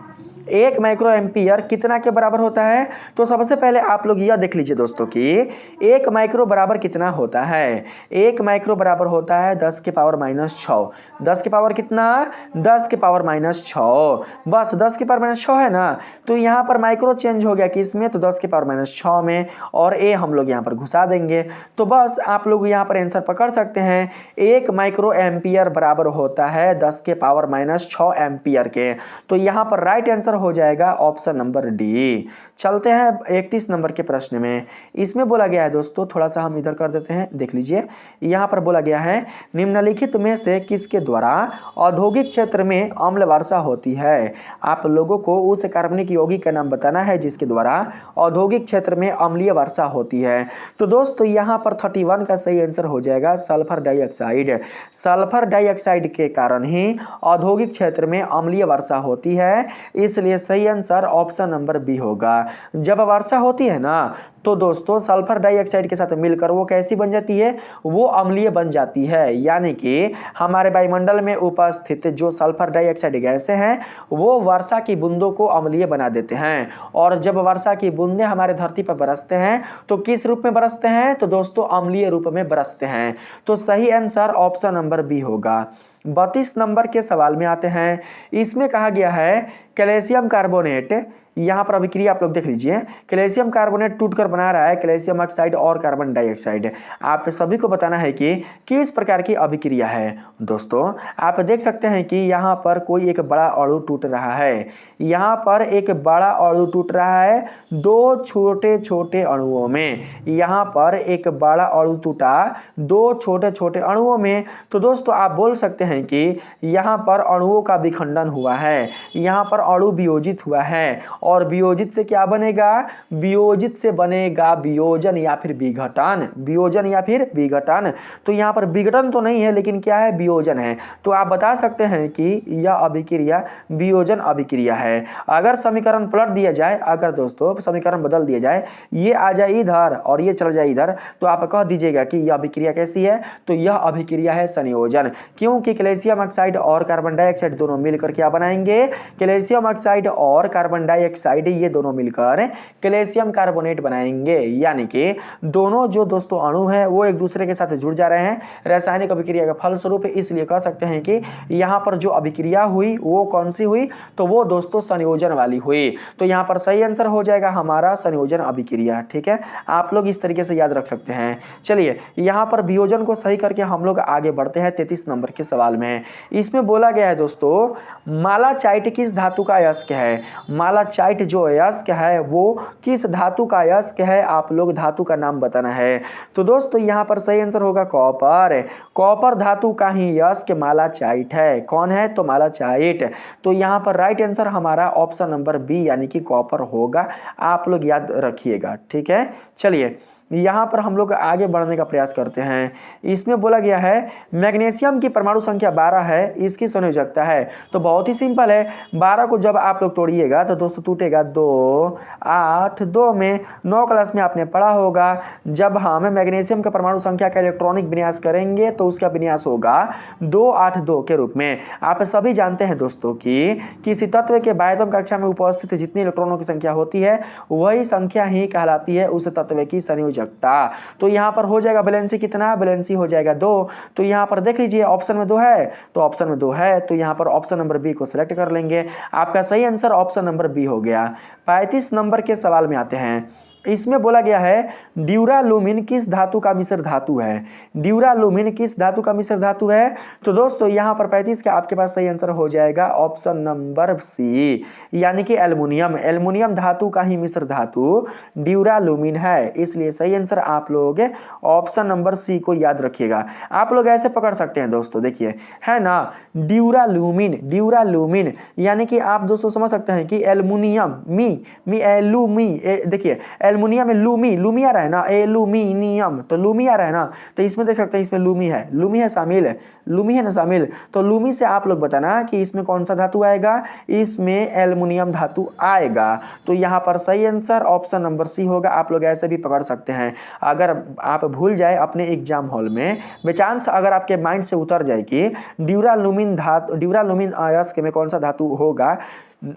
1 माइक्रो एम्पियर कितना के बराबर होता है। तो सबसे पहले आप लोग यह देख लीजिए दोस्तों कि 1 माइक्रो बराबर कितना होता है। 1 माइक्रो बराबर होता है 10 के पावर -6। 10 के पावर कितना, 10 के पावर -6। बस 10 के पावर -6 है ना, तो यहाँ पर माइक्रो चेंज हो गया कि इसमें, तो 10 के पावर -6 में, और ए हम लोग यहाँ पर घुसा देंगे। तो बस आप लोग यहाँ पर आंसर पकड़ सकते हैं, 1 माइक्रो एम्पियर बराबर होता है 10 के पावर -6 एम्पियर के। तो यहाँ पर राइट आंसर हो जाएगा ऑप्शन नंबर डी। चलते हैं 31 नंबर के प्रश्न में। इसमें बोला गया है दोस्तों, थोड़ा सा हम इधर कर देते हैं, देख लीजिए। यहाँ पर बोला गया है निम्नलिखित में से किसके द्वारा औद्योगिक क्षेत्र में अम्ल वर्षा होती है। आप लोगों को उस कार्बनिक यौगिक का नाम बताना है जिसके द्वारा औद्योगिक क्षेत्र में अम्लीय वर्षा होती है। तो दोस्तों यहाँ पर 31 का सही आंसर हो जाएगा सल्फर डाइऑक्साइड। सल्फर डाइऑक्साइड के कारण ही औद्योगिक क्षेत्र में अम्लीय वर्षा होती है, इसलिए सही आंसर ऑप्शन नंबर बी होगा। जब वर्षा होती है ना, तो दोस्तों सल्फर डाइऑक्साइड के साथ मिलकर वो कैसी बन जाती है, वो अम्लीय बन जाती है। यानी कि हमारे वायुमंडल में उपस्थित जो सल्फर डाइऑक्साइड गैसें हैं वो वर्षा की बूंदों को अम्लीय बना देते हैं, और जब वर्षा की बूंदें हमारे धरती पर बरसते हैं तो किस रूप में बरसते हैं, तो दोस्तों अम्लीय रूप में बरसते हैं। तो सही आंसर ऑप्शन नंबर बी होगा। 32 नंबर के सवाल में आते हैं। इसमें कहा गया है कैल्शियम कार्बोनेट, यहाँ पर अभिक्रिया आप लोग देख लीजिए, कैल्शियम कार्बोनेट टूटकर बना रहा है कैल्शियम ऑक्साइड और कार्बन डाइऑक्साइड। आप सभी को बताना है कि किस प्रकार की अभिक्रिया है। दोस्तों आप देख सकते हैं कि यहाँ पर कोई एक बड़ा अणु टूट रहा है, यहाँ पर एक बड़ा अणु टूट रहा है 2 छोटे छोटे अणुओं में। यहाँ पर एक बड़ा अणु टूटा 2 छोटे छोटे अणुओं में। तो दोस्तों आप बोल सकते हैं कि यहाँ पर अणुओं का विखंडन हुआ है, यहाँ पर अणु वियोजित हुआ है, और वियोजित से क्या बनेगा, वियोजित से बनेगा वियोजन या फिर विघटन। वियोजन या फिर विघटन, तो यहाँ पर विघटन तो नहीं है लेकिन क्या है, वियोजन है। तो आप बता सकते हैं कि यह अभिक्रिया वियोजन अभिक्रिया है। अगर समीकरण पलट दिया जाए, अगर दोस्तों समीकरण बदल दिया जाए, ये आ जाए इधर और ये चल जाए इधर, तो आप कह दीजिएगा कि यह अभिक्रिया कैसी है, तो यह अभिक्रिया है संयोजन। क्योंकि कैल्शियम ऑक्साइड और कार्बन डाइऑक्साइड दोनों मिलकर क्या बनाएंगे, कैल्शियम ऑक्साइड और कार्बन डाइऑक्साइड ये दोनों मिलकर कैल्शियम कार्बोनेट बनाएंगे। यानी कि दोनों जो दोस्तों अणु हैं वो एक दूसरे के साथ जुड़ जा रहे हैं रासायनिक अभिक्रिया के फलस्वरूप। इसलिए कह सकते हैं कि यहाँ पर जो अभिक्रिया हुई वो कौन सी हुई, तो वो दोस्तों संयोजन वाली हुई। तो यहाँ पर सही आंसर हो जाएगा हमारा संयोजन अभिक्रिया। ठीक है, आप लोग इस तरीके से याद रख सकते हैं। चलिए यहाँ पर वियोजन को सही करके हम लोग आगे बढ़ते हैं 33 नंबर के सवाल में। इसमें बोला गया है दोस्तों मालाचाइट किस धातु का अयस्क है। मालाचाइट जो अयस्क है वो किस धातु का अयस्क है, आप लोग धातु का नाम बताना है। तो दोस्तों यहाँ पर सही आंसर होगा कॉपर। कॉपर धातु का ही अयस्क मालाचाइट है। कौन है, तो मालाचाइट। तो यहाँ पर राइट आंसर हमारा ऑप्शन नंबर बी यानी कि कॉपर होगा। आप लोग याद रखिएगा। ठीक है, चलिए यहाँ पर हम लोग आगे बढ़ने का प्रयास करते हैं। इसमें बोला गया है मैग्नीशियम की परमाणु संख्या 12 है, इसकी संयोजकता है। तो बहुत ही सिंपल है, 12 को जब आप लोग तोड़िएगा तो दोस्तों टूटेगा 2 8 2 में। 9 क्लास में आपने पढ़ा होगा, जब हम मैग्नीशियम का परमाणु संख्या का इलेक्ट्रॉनिक विन्यास करेंगे तो उसका विन्यास होगा 282 के रूप में। आप सभी जानते हैं दोस्तों कि किसी तत्व के बाह्यतम कक्षा में उपस्थित जितनी इलेक्ट्रॉनों की संख्या होती है वही संख्या ही कहलाती है उस तत्व की संयोजकता। तो यहाँ पर हो जाएगा वैलेंसी कितना, वैलेंसी हो जाएगा 2। तो यहाँ पर देख लीजिए ऑप्शन में 2 है, तो ऑप्शन में 2 है, तो यहाँ पर ऑप्शन नंबर बी को सिलेक्ट कर लेंगे। आपका सही आंसर ऑप्शन नंबर बी हो गया। 35 नंबर के सवाल में आते हैं। इसमें बोला गया है ड्यूरालुमिन किस धातु का मिश्र धातु है। ड्यूरालुमिन किस धातु का मिश्र धातु है। तो दोस्तों यहाँ पर 35 का आपके पास सही आंसर हो जाएगा ऑप्शन नंबर सी, यानी कि एल्युमिनियम। एल्युमिनियम धातु का ही मिश्र धातु ड्यूरालुमिन है, इसलिए सही आंसर आप लोग ऑप्शन नंबर सी को याद रखिएगा। आप लोग ऐसे पकड़ सकते हैं दोस्तों, देखिए है ना, ड्यूरालुमिन, ड्यूरालुमिन यानी कि आप दोस्तों समझ सकते हैं कि एल्युमिनियम मी एलुमी, देखिए एल्युमिनियम में लूमी, लूमी आ रहा है ना, एल्यूमिनियम तो लूमी आ रहा है ना, तो इसमें देख सकते हैं इसमें लूमी है, लूमी है शामिल है, लूमी है ना शामिल। तो लूमी से आप लोग बताना कि इसमें कौन सा धातु आएगा, इसमें एल्युमिनियम धातु आएगा। तो यहाँ पर सही आंसर ऑप्शन नंबर सी होगा। आप लोग ऐसे भी पकड़ सकते हैं, अगर आप भूल जाए अपने एग्जाम हॉल में बेचांस अगर आपके माइंड से उतर जाए कि ड्यूरालुमिन धातु, ड्यूरालुमिन अयस्क में कौन सा धातु होगा,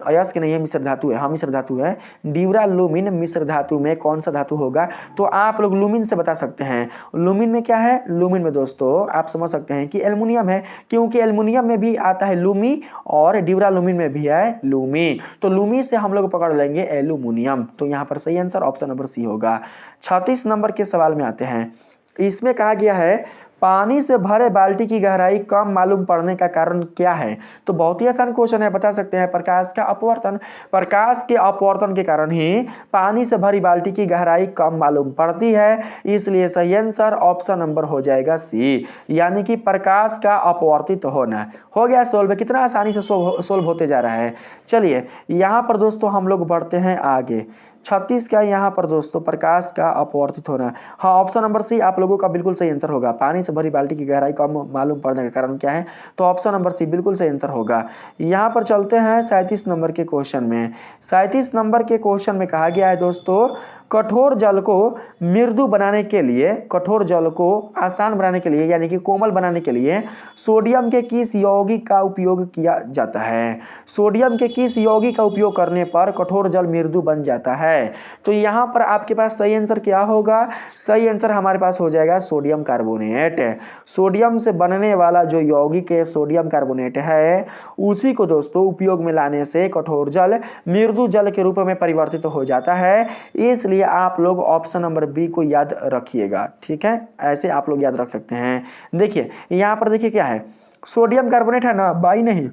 अयस्क नहीं है मिश्र धातु है, हाँ मिश्र धातु है, ड्यूरालुमिन मिश्र धातु में कौन सा धातु होगा, तो आप लोग लुमिन से बता सकते हैं। लुमिन में क्या है, लुमिन में दोस्तों आप समझ सकते हैं कि एल्युमिनियम है, क्योंकि एल्युमिनियम में भी आता है लूमी और ड्यूरालुमिन में भी है लूमी, तो लूमी से हम लोग पकड़ लेंगे एल्युमिनियम। तो यहाँ पर सही आंसर ऑप्शन नंबर सी होगा। 36 नंबर के सवाल में आते हैं। इसमें कहा गया है पानी से भरे बाल्टी की गहराई कम मालूम पड़ने का कारण क्या है। तो बहुत ही आसान क्वेश्चन है, बता सकते हैं प्रकाश का अपवर्तन। प्रकाश के अपवर्तन के कारण ही पानी से भरी बाल्टी की गहराई कम मालूम पड़ती है, इसलिए सही आंसर ऑप्शन नंबर हो जाएगा सी, यानी कि प्रकाश का अपवर्तित होना। हो गया सोल्व, कितना आसानी से सोल्व होते जा रहा है। चलिए यहाँ पर दोस्तों हम लोग बढ़ते हैं आगे। 36 का यहाँ पर दोस्तों प्रकाश का अपवर्तित होना, हाँ ऑप्शन नंबर सी आप लोगों का बिल्कुल सही आंसर होगा। पानी से भरी बाल्टी की गहराई कम मालूम पड़ने का कारण क्या है, तो ऑप्शन नंबर सी बिल्कुल सही आंसर होगा। यहाँ पर चलते हैं 37 नंबर के क्वेश्चन में। 37 नंबर के क्वेश्चन में कहा गया है दोस्तों कठोर जल को मृदु बनाने के लिए, कठोर जल को आसान बनाने के लिए यानी कि कोमल बनाने के लिए सोडियम के किस यौगिक का उपयोग किया जाता है। सोडियम के किस यौगिक का उपयोग करने पर कठोर जल मृदु बन जाता है। तो यहाँ पर आपके पास सही आंसर क्या होगा, सही आंसर हमारे पास हो जाएगा सोडियम कार्बोनेट। सोडियम से बनने वाला जो यौगिक है सोडियम कार्बोनेट है, उसी को दोस्तों उपयोग में लाने से कठोर जल मृदु जल के रूप में परिवर्तित हो जाता है, इसलिए आप लोग ऑप्शन नंबर बी को याद रखिएगा। ठीक है, ऐसे आप लोग याद रख सकते हैं। देखिए यहाँ पर देखिए क्या है, सोडियम कार्बोनेट है ना, बाई नहीं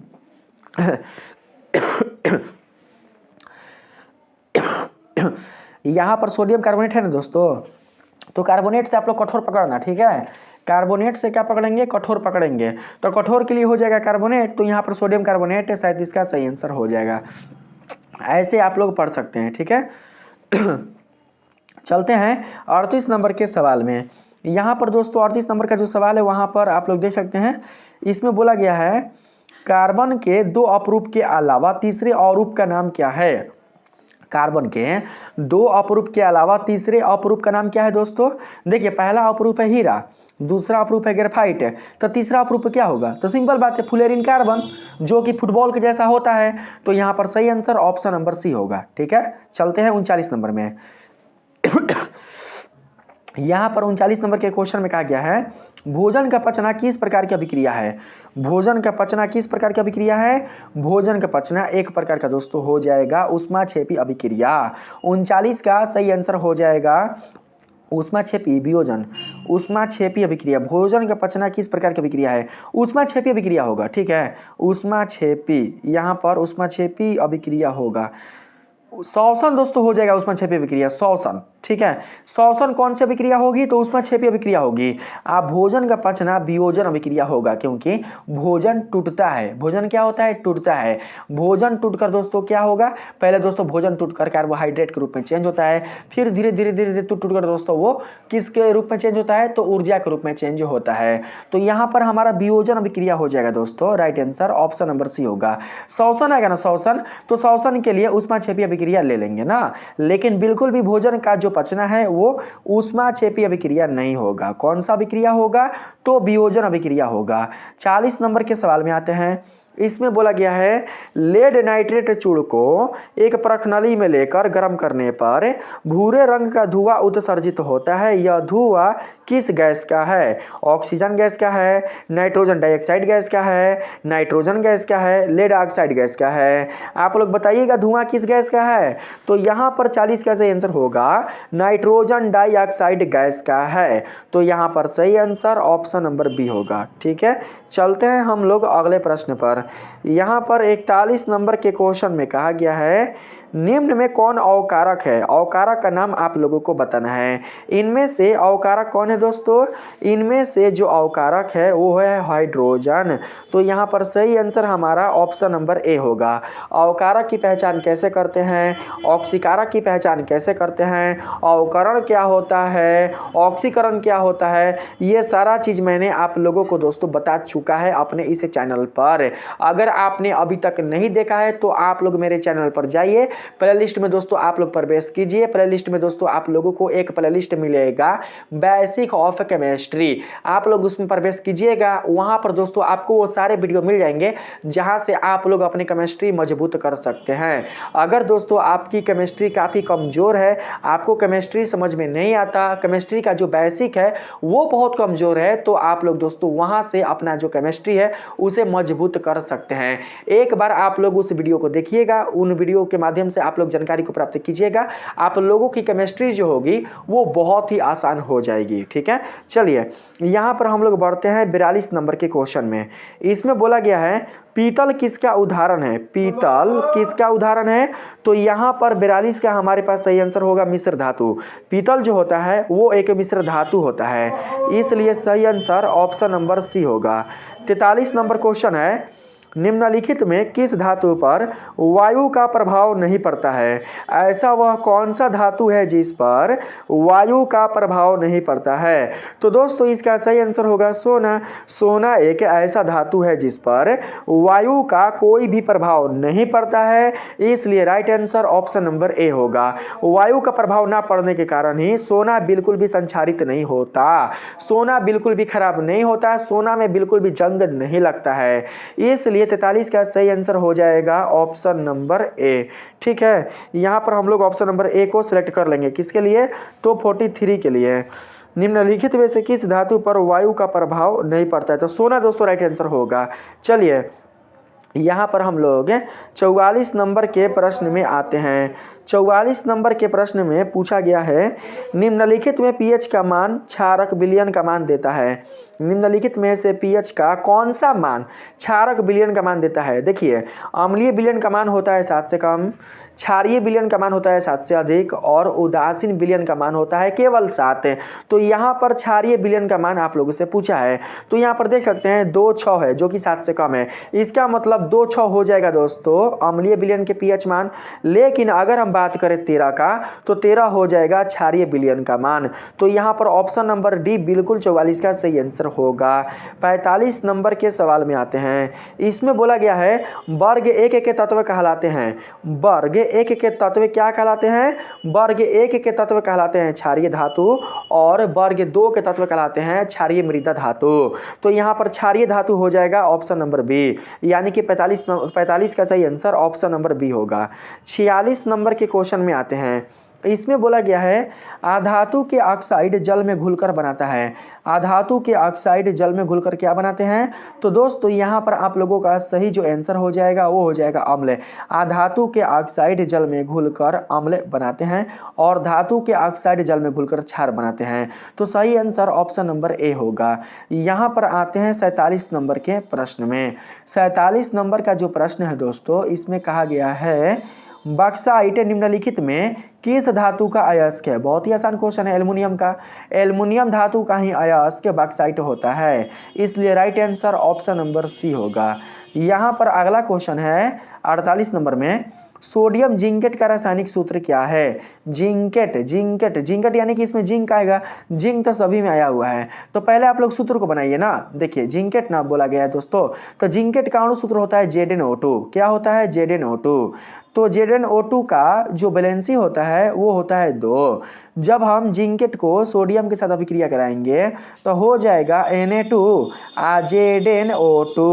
यहाँ पर सोडियम कार्बोनेट है ना दोस्तों, तो कार्बोनेट से आप लोग कठोर पकड़ना। ठीक है, कार्बोनेट से क्या पकड़ेंगे, कठोर पकड़ेंगे, तो कठोर के लिए हो जाएगा कार्बोनेट, तो यहाँ पर सोडियम कार्बोनेट है, शायद इसका सही आंसर हो जाएगा। ऐसे आप लोग पढ़ सकते हैं। ठीक है चलते हैं 38 नंबर के सवाल में। यहाँ पर दोस्तों 38 नंबर का जो सवाल है वहाँ पर आप लोग देख सकते हैं, इसमें बोला गया है कार्बन के 2 अपरूप के अलावा तीसरे अवरूप का नाम क्या है। कार्बन के 2 अपरूप के अलावा तीसरे अपरूप का नाम क्या है दोस्तों। देखिए पहला अपरूप है हीरा, दूसरा अपरूप है ग्रेफाइट, तो तीसरा अपरूप क्या होगा, तो सिंपल बात है फुलेरिन कार्बन, जो कि फुटबॉल के जैसा होता है। तो यहाँ पर सही आंसर ऑप्शन नंबर सी होगा। ठीक है, चलते हैं 39 नंबर में। यहाँ पर 39 नंबर के क्वेश्चन में कहा गया है भोजन का पचना किस प्रकार की अभिक्रिया है। भोजन का पचना किस प्रकार की अभिक्रिया है, भोजन का पचना एक प्रकार का दोस्तों हो जाएगा ऊष्माक्षेपी अभिक्रिया। 39 का सही आंसर हो जाएगा ऊष्माक्षेपी वियोजन, ऊष्माक्षेपी अभिक्रिया। भोजन का पचना किस प्रकार की अभिक्रिया है, ऊष्माक्षेपी अभिक्रिया होगा। ठीक है, ऊष्माक्षेपी, यहाँ पर ऊष्माक्षेपी अभिक्रिया होगा, श्वसन दोस्तों हो जाएगा ऊष्माक्षेपीय अभिक्रिया, श्वसन। ठीक है, श्वसन कौन सी अभिक्रिया होगी? तो ऊष्माक्षेपीय अभिक्रिया होगी। आप भोजन का पचना वियोजन अभिक्रिया होगा, क्योंकि भोजन टूटता है। भोजन क्या होता है? टूटता है। भोजन टूटकर दोस्तों क्या होगा? पहले दोस्तों भोजन टूटकर कार्बोहाइड्रेट के रूप में चेंज होता है, फिर धीरे धीरे धीरे धीरे टूटकर दोस्तों वो किसके रूप में चेंज होता है? तो ऊर्जा के रूप में चेंज होता है। तो यहाँ पर हमारा वियोजन अभिक्रिया हो जाएगा दोस्तों। Right answer option number C होगा। श्वसन आएगा ना, श्वसन, तो श्वसन के लिए ऊष्माक्षेपीय अभिक्रिया ले लेंगे ना, लेकिन बिल्कुल भी भोजन का जो पचना है वो ऊष्माक्षेपीय अभिक्रिया नहीं होगा। कौन सा अभिक्रिया होगा? तो वियोजन अभिक्रिया होगा। 40 नंबर के सवाल में आते हैं। इसमें बोला गया है लेड नाइट्रेट चूर्ण को एक परखनली में लेकर गर्म करने पर भूरे रंग का धुआं उत्सर्जित होता है। यह धुआं किस गैस का है? ऑक्सीजन गैस का है, नाइट्रोजन डाइऑक्साइड गैस का है, नाइट्रोजन गैस का है, लेड ऑक्साइड गैस का है? आप लोग बताइएगा धुआं किस गैस का है? तो यहाँ पर 40 का सही आंसर होगा नाइट्रोजन डाइऑक्साइड गैस का है। तो यहाँ पर सही आंसर ऑप्शन नंबर बी होगा। ठीक है, चलते हैं हम लोग अगले प्रश्न पर। यहाँ पर 41 नंबर के क्वेश्चन में कहा गया है निम्न में कौन अवकारक है? अवकारक का नाम आप लोगों को बताना है। इनमें से अवकारक कौन है दोस्तों? इनमें से जो अवकारक है वो है हाइड्रोजन। तो यहाँ पर सही आंसर हमारा ऑप्शन नंबर ए होगा। अवकारक की पहचान कैसे करते हैं? ऑक्सीकारक की पहचान कैसे करते हैं? अवकरण क्या होता है? ऑक्सीकरण क्या होता है? ये सारा चीज़ मैंने आप लोगों को दोस्तों बता चुका है अपने इस चैनल पर। अगर आपने अभी तक नहीं देखा है तो आप लोग मेरे चैनल पर जाइए, प्लेलिस्ट में दोस्तों आप लोग प्रवेश कीजिए। प्लेलिस्ट में दोस्तों आप लोगों को एक प्लेलिस्ट मिलेगा बेसिक ऑफ केमिस्ट्री, आप लोग उसमें प्रवेश कीजिएगा। वहां पर दोस्तों आपको वो सारे वीडियो मिल जाएंगे जहां से आप लोग अपनी केमिस्ट्री मजबूत कर सकते हैं। अगर दोस्तों आपकी केमिस्ट्री काफ़ी कमज़ोर है, आपको केमिस्ट्री समझ में नहीं आता, केमिस्ट्री का जो बेसिक है वो बहुत कमज़ोर है, तो आप लोग दोस्तों वहां से अपना जो केमिस्ट्री है उसे मजबूत कर सकते हैं। एक बार आप लोग उस वीडियो को देखिएगा, उन वीडियो के माध्यम से आप लोग जानकारी को प्राप्त कीजिएगा। आप लोगों की केमिस्ट्री जो होगी वो बहुत ही आसान हो जाएगी। ठीक है, चलिए यहाँ पर हम लोग बढ़ते हैं 42 नंबर के क्वेश्चन में। इसमें बोला गया है पीतल किसका उदाहरण है? पीतल किसका उदाहरण है? तो यहाँ पर 42 का हमारे पास सही आंसर होगा मिश्र धातु। पीतल जो होता है वो एक मिश्र धातु होता है, इसलिए सही आंसर ऑप्शन नंबर सी होगा। 43 नंबर क्वेश्चन है निम्नलिखित में किस धातु पर वायु का प्रभाव नहीं पड़ता है? ऐसा वह कौन सा धातु है जिस पर वायु का प्रभाव नहीं पड़ता है? तो दोस्तों इसका सही आंसर होगा सोना। सोना एक ऐसा धातु है जिस पर वायु का कोई भी प्रभाव नहीं पड़ता है, इसलिए right answer option number A होगा। वायु का प्रभाव ना पड़ने के कारण ही सोना बिल्कुल भी संक्षारित नहीं होता, सोना बिल्कुल भी खराब नहीं होता, सोना में बिल्कुल भी जंग नहीं लगता है, इसलिए 43 का सही आंसर हो जाएगा ऑप्शन नंबर ए। ठीक है, यहाँ पर हम लोग ऑप्शन नंबर ए को सिलेक्ट कर लेंगे। किसके लिए? तो 43 के लिए। निम्नलिखित में से किस धातु पर वायु का प्रभाव नहीं पड़ता है? तो सोना दोस्तों राइट आंसर होगा। चलिए यहाँ पर हम लोग 44 नंबर के प्रश्न में आते हैं। 44 नंबर के प्रश्न में पूछा गया है निम्नलिखित में पीएच का मान क्षारक विलयन का मान देता है। निम्नलिखित में से पीएच का कौन सा मान क्षारक विलयन का मान देता है? देखिए अम्लीय विलयन का मान होता है 7 से कम, क्षारीय विलयन का मान होता है 7 से अधिक, और उदासीन विलयन का मान होता है केवल 7। तो यहाँ पर क्षारीय विलयन का मान आप लोगों से पूछा है, तो यहाँ पर देख सकते हैं 2,6 है जो कि 7 से कम है, इसका मतलब 2,6 हो जाएगा दोस्तों अम्लीय विलयन के पीएच मान। लेकिन अगर हम बात करें 13 का तो 13 हो जाएगा क्षारीय विलयन का मान। तो यहाँ पर ऑप्शन नंबर डी बिल्कुल 44 का सही आंसर होगा। 45 नंबर के सवाल में आते हैं। इसमें बोला गया है वर्ग 1 के तत्व कहलाते हैं। वर्ग 1 के तत्व क्या कहलाते हैं? वर्ग 1 के तत्व कहलाते हैं क्षारीय धातु, और वर्ग 2 के तत्व कहलाते हैं क्षारीय मृदा धातु। तो यहाँ पर क्षारीय धातु हो जाएगा ऑप्शन नंबर बी, यानी कि 45 का सही आंसर ऑप्शन नंबर बी होगा। 46 नंबर के क्वेश्चन में आते हैं। इसमें बोला गया है अधातु के ऑक्साइड जल में घुलकर बनाता है। अधातु के ऑक्साइड जल में घुलकर क्या बनाते हैं? तो दोस्तों यहाँ पर आप लोगों का सही जो आंसर हो जाएगा वो हो जाएगा अम्ल। अधातु के ऑक्साइड जल में घुलकर अम्ल बनाते हैं, और धातु के ऑक्साइड जल में घुलकर क्षार बनाते हैं। तो सही आंसर ऑप्शन नंबर ए होगा। यहाँ पर आते हैं 47 नंबर के प्रश्न में। 47 नंबर का जो प्रश्न है दोस्तों, इसमें कहा गया है बॉक्साइट निम्नलिखित में किस धातु का अयस्क है? बहुत ही आसान क्वेश्चन है, एल्युमिनियम का। एल्युमिनियम धातु का ही अयस्क बॉक्साइट होता है, इसलिए right answer option number C होगा। यहाँ पर अगला क्वेश्चन है 48 नंबर में, सोडियम जिंकेट का रासायनिक सूत्र क्या है? जिंकेट जिंकेट जिंकेट यानी कि इसमें जिंक आएगा, जिंक तो सभी में आया हुआ है। तो पहले आप लोग सूत्र को बनाइए ना। देखिए जिंकेट ना बोला गया है दोस्तों, तो जिंकेट का अणु सूत्र होता है ZnO2। क्या होता है? ZnO2। तो ZnO2 का जो वैलेंसी होता है वो होता है 2। जब हम जिंकेट को सोडियम के साथ अभिक्रिया कराएंगे तो हो जाएगा Na2 ZnO2,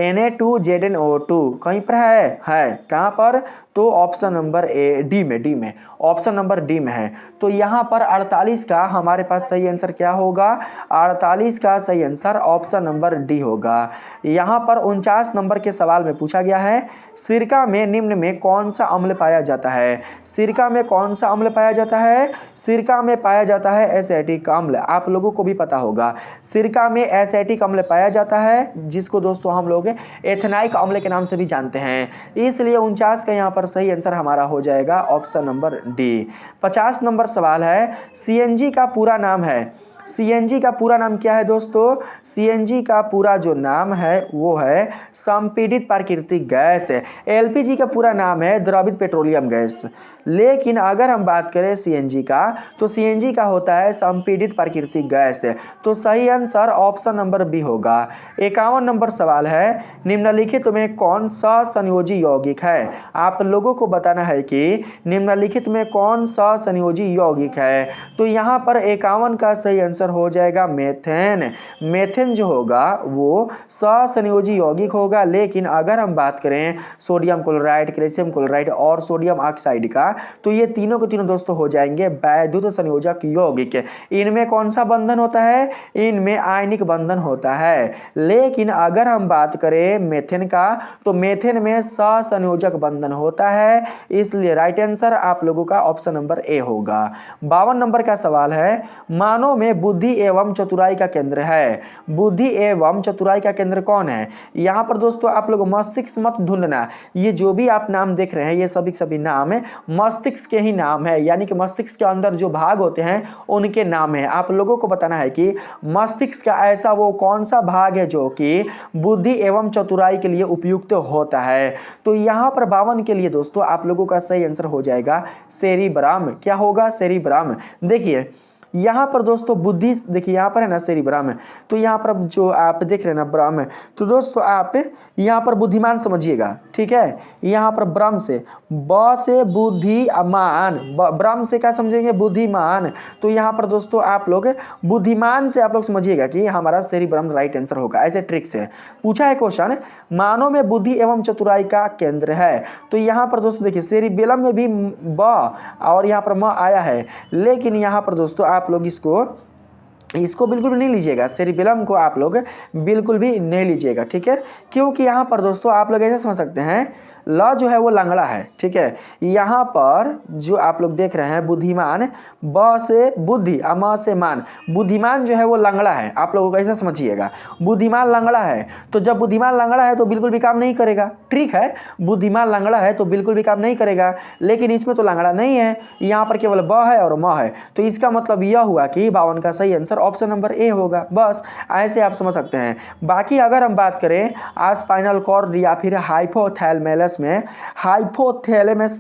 Na2 ZnO2। कहीं पर है कहाँ पर? तो ऑप्शन नंबर डी में ऑप्शन नंबर डी में है। तो यहाँ पर 48 का हमारे पास सही आंसर क्या होगा? 48 का सही आंसर ऑप्शन नंबर डी होगा। यहाँ पर 49 नंबर के सवाल में पूछा गया है, सिरका में निम्न में कौन सा अम्ल पाया जाता है? सिरका में कौन सा अम्ल पाया जाता है? सिरका में पाया जाता है एसिटिक अम्ल। आप लोगों को भी पता होगा सिरका में एसिटिक अम्ल पाया जाता है, जिसको दोस्तों हम लोग एथेनाइक अम्ल के नाम से भी जानते हैं। इसलिए 49 का यहाँ पर सही आंसर हमारा हो जाएगा ऑप्शन नंबर डी। 50 नंबर सवाल है, सीएनजी का पूरा नाम है। सीएनजी का पूरा नाम क्या है दोस्तों? सीएनजी का पूरा जो नाम है वो है संपीड़ित प्राकृतिक गैस है। एलपीजी का पूरा नाम है द्रवित पेट्रोलियम गैस। लेकिन अगर हम बात करें सीएनजी का, तो सीएनजी का होता है संपीड़ित प्राकृतिक गैस है। तो सही आंसर ऑप्शन नंबर बी होगा। 51 नंबर सवाल है, निम्नलिखित में कौन सा संयोजी यौगिक है? आप लोगों को बताना है कि निम्नलिखित में कौन सा संयोजी यौगिक है। तो यहाँ पर 51 का सही आंसर हो जाएगा मेथेन। मेथेन जो होगा वो ससंयोजी यौगिक होगा। लेकिन अगर हम बात करें सोडियम क्लोराइड, कैल्शियम क्लोराइड और सोडियम ऑक्साइड का, तो ये तीनों के तीनों दोस्तों हो जाएंगे वैद्युत संयोजक यौगिक। इनमें कौन सा बंधन होता है? इनमें आयनिक बंधन होता है। लेकिन अगर हम बात करें मेथेन का, तो मेथेन में ससंयोजक बंधन होता है। इसलिए राइट आंसर आप लोगों का ऑप्शन नंबर ए होगा। 52 नंबर का सवाल है, मानव में बुद्धि एवं चतुराई का केंद्र है। बुद्धि एवं चतुराई का केंद्र कौन है? यहाँ पर दोस्तों आप लोग मस्तिष्क मत ढूंढना। ये जो भी आप नाम देख रहे हैं ये सभी नाम है मस्तिष्क के ही नाम है, यानी कि मस्तिष्क के अंदर जो भाग होते हैं उनके नाम है। आप लोगों को बताना है कि मस्तिष्क का ऐसा वो कौन सा भाग है जो कि बुद्धि एवं चतुराई के लिए उपयुक्त होता है। तो यहाँ पर 52 के लिए दोस्तों आप लोगों का सही आंसर हो जाएगा सेरिब्रम। क्या होगा? सेरिब्रम। देखिए यहाँ पर दोस्तों बुद्धि, देखिए यहाँ पर है ना सेरिब्रम, तो यहाँ पर जो आप देख रहे हैं ना ब्रह्म, तो दोस्तों आप यहाँ पर बुद्धिमान समझिएगा, ठीक है। यहाँ पर ब्रह्म से ब से बुद्धिमान, ब्रह्म से क्या समझेंगे? बुद्धिमान। तो यहाँ पर दोस्तों आप लोग बुद्धिमान से आप लोग समझिएगा कि हमारा सेरिब्रम राइट आंसर होगा। ऐसे ट्रिक से पूछा है क्वेश्चन, मानव में बुद्धि एवं चतुराई का केंद्र है। तो यहाँ पर दोस्तों देखिए सेरिबेलम में भी ब और यहाँ पर म आया है, लेकिन यहाँ पर दोस्तों आप लोग इसको बिल्कुल भी नहीं लीजिएगा। सेरिबेलम को आप लोग बिल्कुल भी नहीं लीजिएगा, ठीक है। क्योंकि यहाँ पर दोस्तों आप लोग ऐसे समझ सकते हैं, ल जो है वो लंगड़ा है, ठीक है। यहाँ पर जो आप लोग देख रहे हैं बुद्धिमान, ब से बुद्धि और म से मान, बुद्धिमान जो है वो लंगड़ा है। आप लोगों को ऐसा समझिएगा, बुद्धिमान लंगड़ा है। तो जब बुद्धिमान लंगड़ा है तो बिल्कुल भी काम नहीं करेगा, ठीक है। बुद्धिमान लंगड़ा है तो बिल्कुल भी काम नहीं करेगा, लेकिन इसमें तो लंगड़ा नहीं है, यहाँ पर केवल ब है और म है। तो इसका मतलब यह हुआ कि 52 का सही आंसर ऑप्शन नंबर ए होगा। बस ऐसे आप समझ सकते हैं। बाकी अगर हम बात करें स्पाइनल कॉर्ड या फिर हाइपोथैलेमस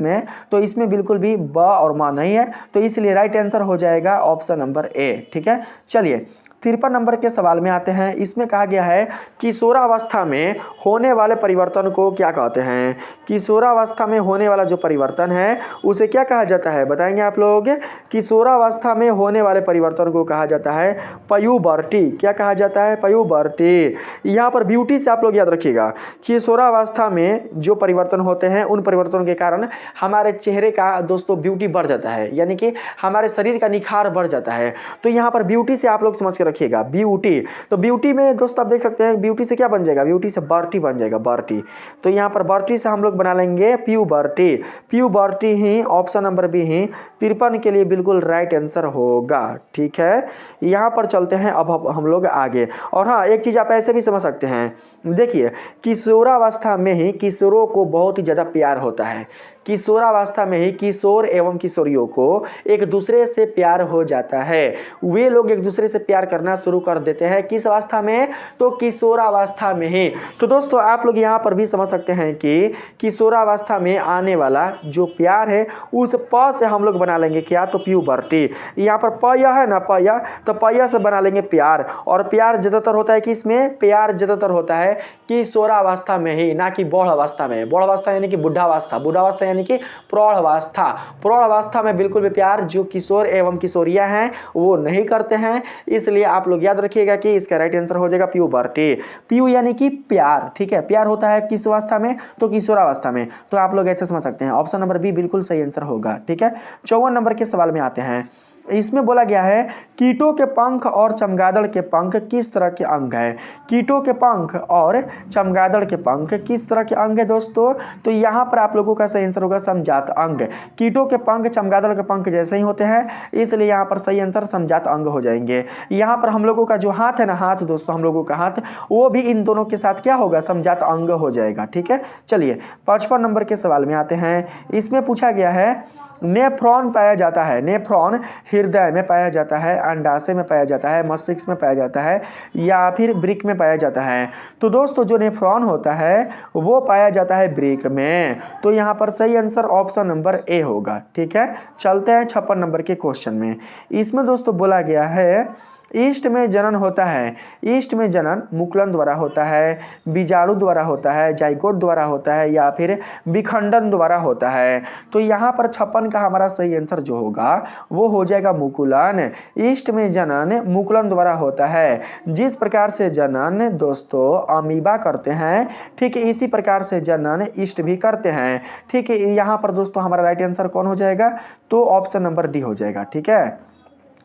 में, तो इसमें बिल्कुल भी ब और म नहीं है। तो इसलिए राइट आंसर हो जाएगा ऑप्शन नंबर ए, ठीक है। चलिए 53 नंबर के सवाल में आते हैं। इसमें कहा गया है किशोरावस्था में होने वाले परिवर्तन को क्या कहते हैं? किशोरावस्था में होने वाला जो परिवर्तन है उसे क्या कहा जाता है? बताएंगे आप लोग। किशोरावस्था में होने वाले परिवर्तन को कहा जाता है प्यूबर्टी। क्या कहा जाता है? प्यूबर्टी। यहाँ पर ब्यूटी से आप लोग याद रखिएगा, किशोरावस्था में जो परिवर्तन होते हैं उन परिवर्तनों के कारण हमारे चेहरे का दोस्तों ब्यूटी बढ़ जाता है, यानी कि हमारे शरीर का निखार बढ़ जाता है। तो यहाँ पर ब्यूटी से आप लोग समझ के रखिएगा, ब्यूटी। तो ब्यूटी में दोस्तों आप देख सकते हैं ब्यूटी से क्या बन जाएगा? ब्यूटी से बर्टी बन जाएगा, बर्टी। तो यहाँ पर बर्टी से हम लोग बना लेंगे प्यूबर्टी। प्यूबर्टी ही ऑप्शन नंबर बी ही 53 के लिए बिल्कुल राइट आंसर होगा, ठीक है। यहाँ पर चलते हैं अब हम लोग आगे। और हाँ, एक चीज आप ऐसे भी समझ सकते हैं, देखिए किशोरावस्था में ही किशोरों को बहुत ही ज्यादा प्यार होता है। किशोरावस्था में ही किशोर एवं किशोरियों को एक दूसरे से प्यार हो जाता है। वे लोग एक दूसरे से प्यार करना शुरू कर देते हैं किस अवस्था में, तो किशोरावस्था में ही। तो दोस्तों आप लोग यहाँ पर भी समझ सकते हैं कि किशोरावस्था में आने वाला जो प्यार है उस प से हम लोग बना लेंगे क्या, तो प्यूबर्टी। यहाँ पर प यह है ना, प यह, तो प यह से बना लेंगे प्यार। और प्यार ज्यादातर होता है किसमें, प्यार ज्यादातर होता है किशोरावस्था में ही, ना कि बौढ़ अवस्था में। बौढ़ अवस्था यानी कि बुढ़ावस्था, बुढ़ावस्था यानी कि प्रौढ़ावस्था। प्रौढ़ावस्था में बिल्कुल भी प्यार जो किशोर एवं किशोरियां हैं वो नहीं करते हैं। इसलिए आप लोग याद रखिएगा कि इसका राइट आंसर हो जाएगा प्यूबर्टी। प्यू यानी कि प्यार, ठीक है। प्यार होता है किस अवस्था में, तो किशोरावस्था में। तो आप लोग ऐसे समझ सकते हैं। ऑप्शन नंबर बी बिल्कुल सही आंसर होगा, ठीक है। 54 नंबर के सवाल में आते हैं। इसमें बोला गया है कीटों के पंख और चमगादड़ के पंख किस तरह के अंग है। कीटों के पंख और चमगादड़ के पंख किस तरह के अंग है दोस्तों, तो यहाँ पर आप लोगों का सही आंसर होगा समजात अंग। कीटों के पंख चमगादड़ के पंख जैसे ही होते हैं, इसलिए यहाँ पर सही आंसर समजात अंग हो जाएंगे। यहाँ पर हम लोगों का जो हाथ है ना, हाथ दोस्तों हम लोगों का हाथ, वो भी इन दोनों के साथ क्या होगा, समजात अंग हो जाएगा, ठीक है। चलिए 55 नंबर के सवाल में आते हैं। इसमें पूछा गया है नेफ्रॉन पाया जाता है। नेफ्रॉन हृदय में पाया जाता है, अंडाशय में पाया जाता है, मस्तिष्क में पाया जाता है, या फिर वृक्क में पाया जाता है। तो दोस्तों जो नेफ्रॉन होता है वो पाया जाता है वृक्क में। तो यहाँ पर सही आंसर ऑप्शन नंबर ए होगा, ठीक है। चलते हैं 56 नंबर के क्वेश्चन में। इसमें दोस्तों बोला गया है ईस्ट में जनन होता है। ईस्ट में जनन मुकुलन द्वारा होता है, बीजाणु द्वारा होता है, जाइगोट द्वारा होता है, या फिर विखंडन द्वारा होता है। तो यहाँ पर 56 का हमारा सही आंसर जो होगा वो हो जाएगा मुकुलन। ईस्ट में जनन मुकुलन द्वारा होता है। जिस प्रकार से जनन दोस्तों अमीबा करते हैं, ठीक है, इसी प्रकार से जनन ईस्ट भी करते हैं, ठीक है। यहाँ पर दोस्तों हमारा राइट आंसर कौन हो जाएगा, तो ऑप्शन नंबर डी हो जाएगा, ठीक है।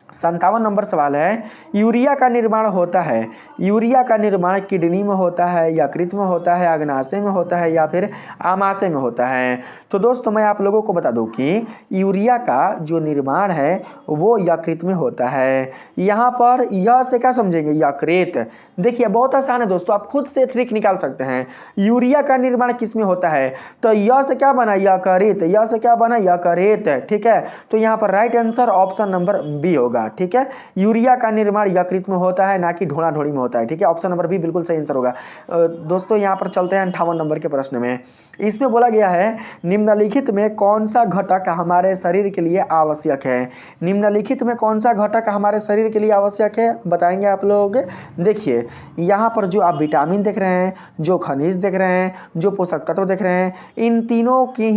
57 नंबर सवाल है यूरिया का निर्माण होता है। यूरिया का निर्माण किडनी में होता है, यकृत में होता है, अग्नाशय में होता है, या फिर आमाशय में होता है। तो दोस्तों मैं आप लोगों को बता दूं कि यूरिया का जो निर्माण है वो यकृत में होता है। यहाँ पर यह से क्या समझेंगे, यकृत। देखिए बहुत आसान है दोस्तों, आप खुद से ट्रिक निकाल सकते हैं। यूरिया का निर्माण किस में होता है, तो यह से क्या बना, यकृत। यह से क्या बना, यकृत, ठीक है। तो यहाँ पर right answer option number B होगा, ठीक है। यूरिया का निर्माण यकृत में होता है, ना कि ढोड़ा ढोड़ी में होता है, ठीक है। ऑप्शन नंबर बी बिल्कुल सही आंसर होगा। दोस्तों यहाँ पर चलते हैं 58 नंबर के प्रश्न में। इसमें बोला गया है निम्नलिखित में कौन सा घटक हमारे शरीर के लिए आवश्यक है। निम्नलिखित में कौन सा घटक हमारे शरीर के लिए आवश्यक है, बताएंगे आप लोग। देखिए यहाँ पर जो आप विटामिन देख रहे हैं, जो खनिज देख रहे हैं, जो पोषक तत्व देख रहे हैं, इन तीनों की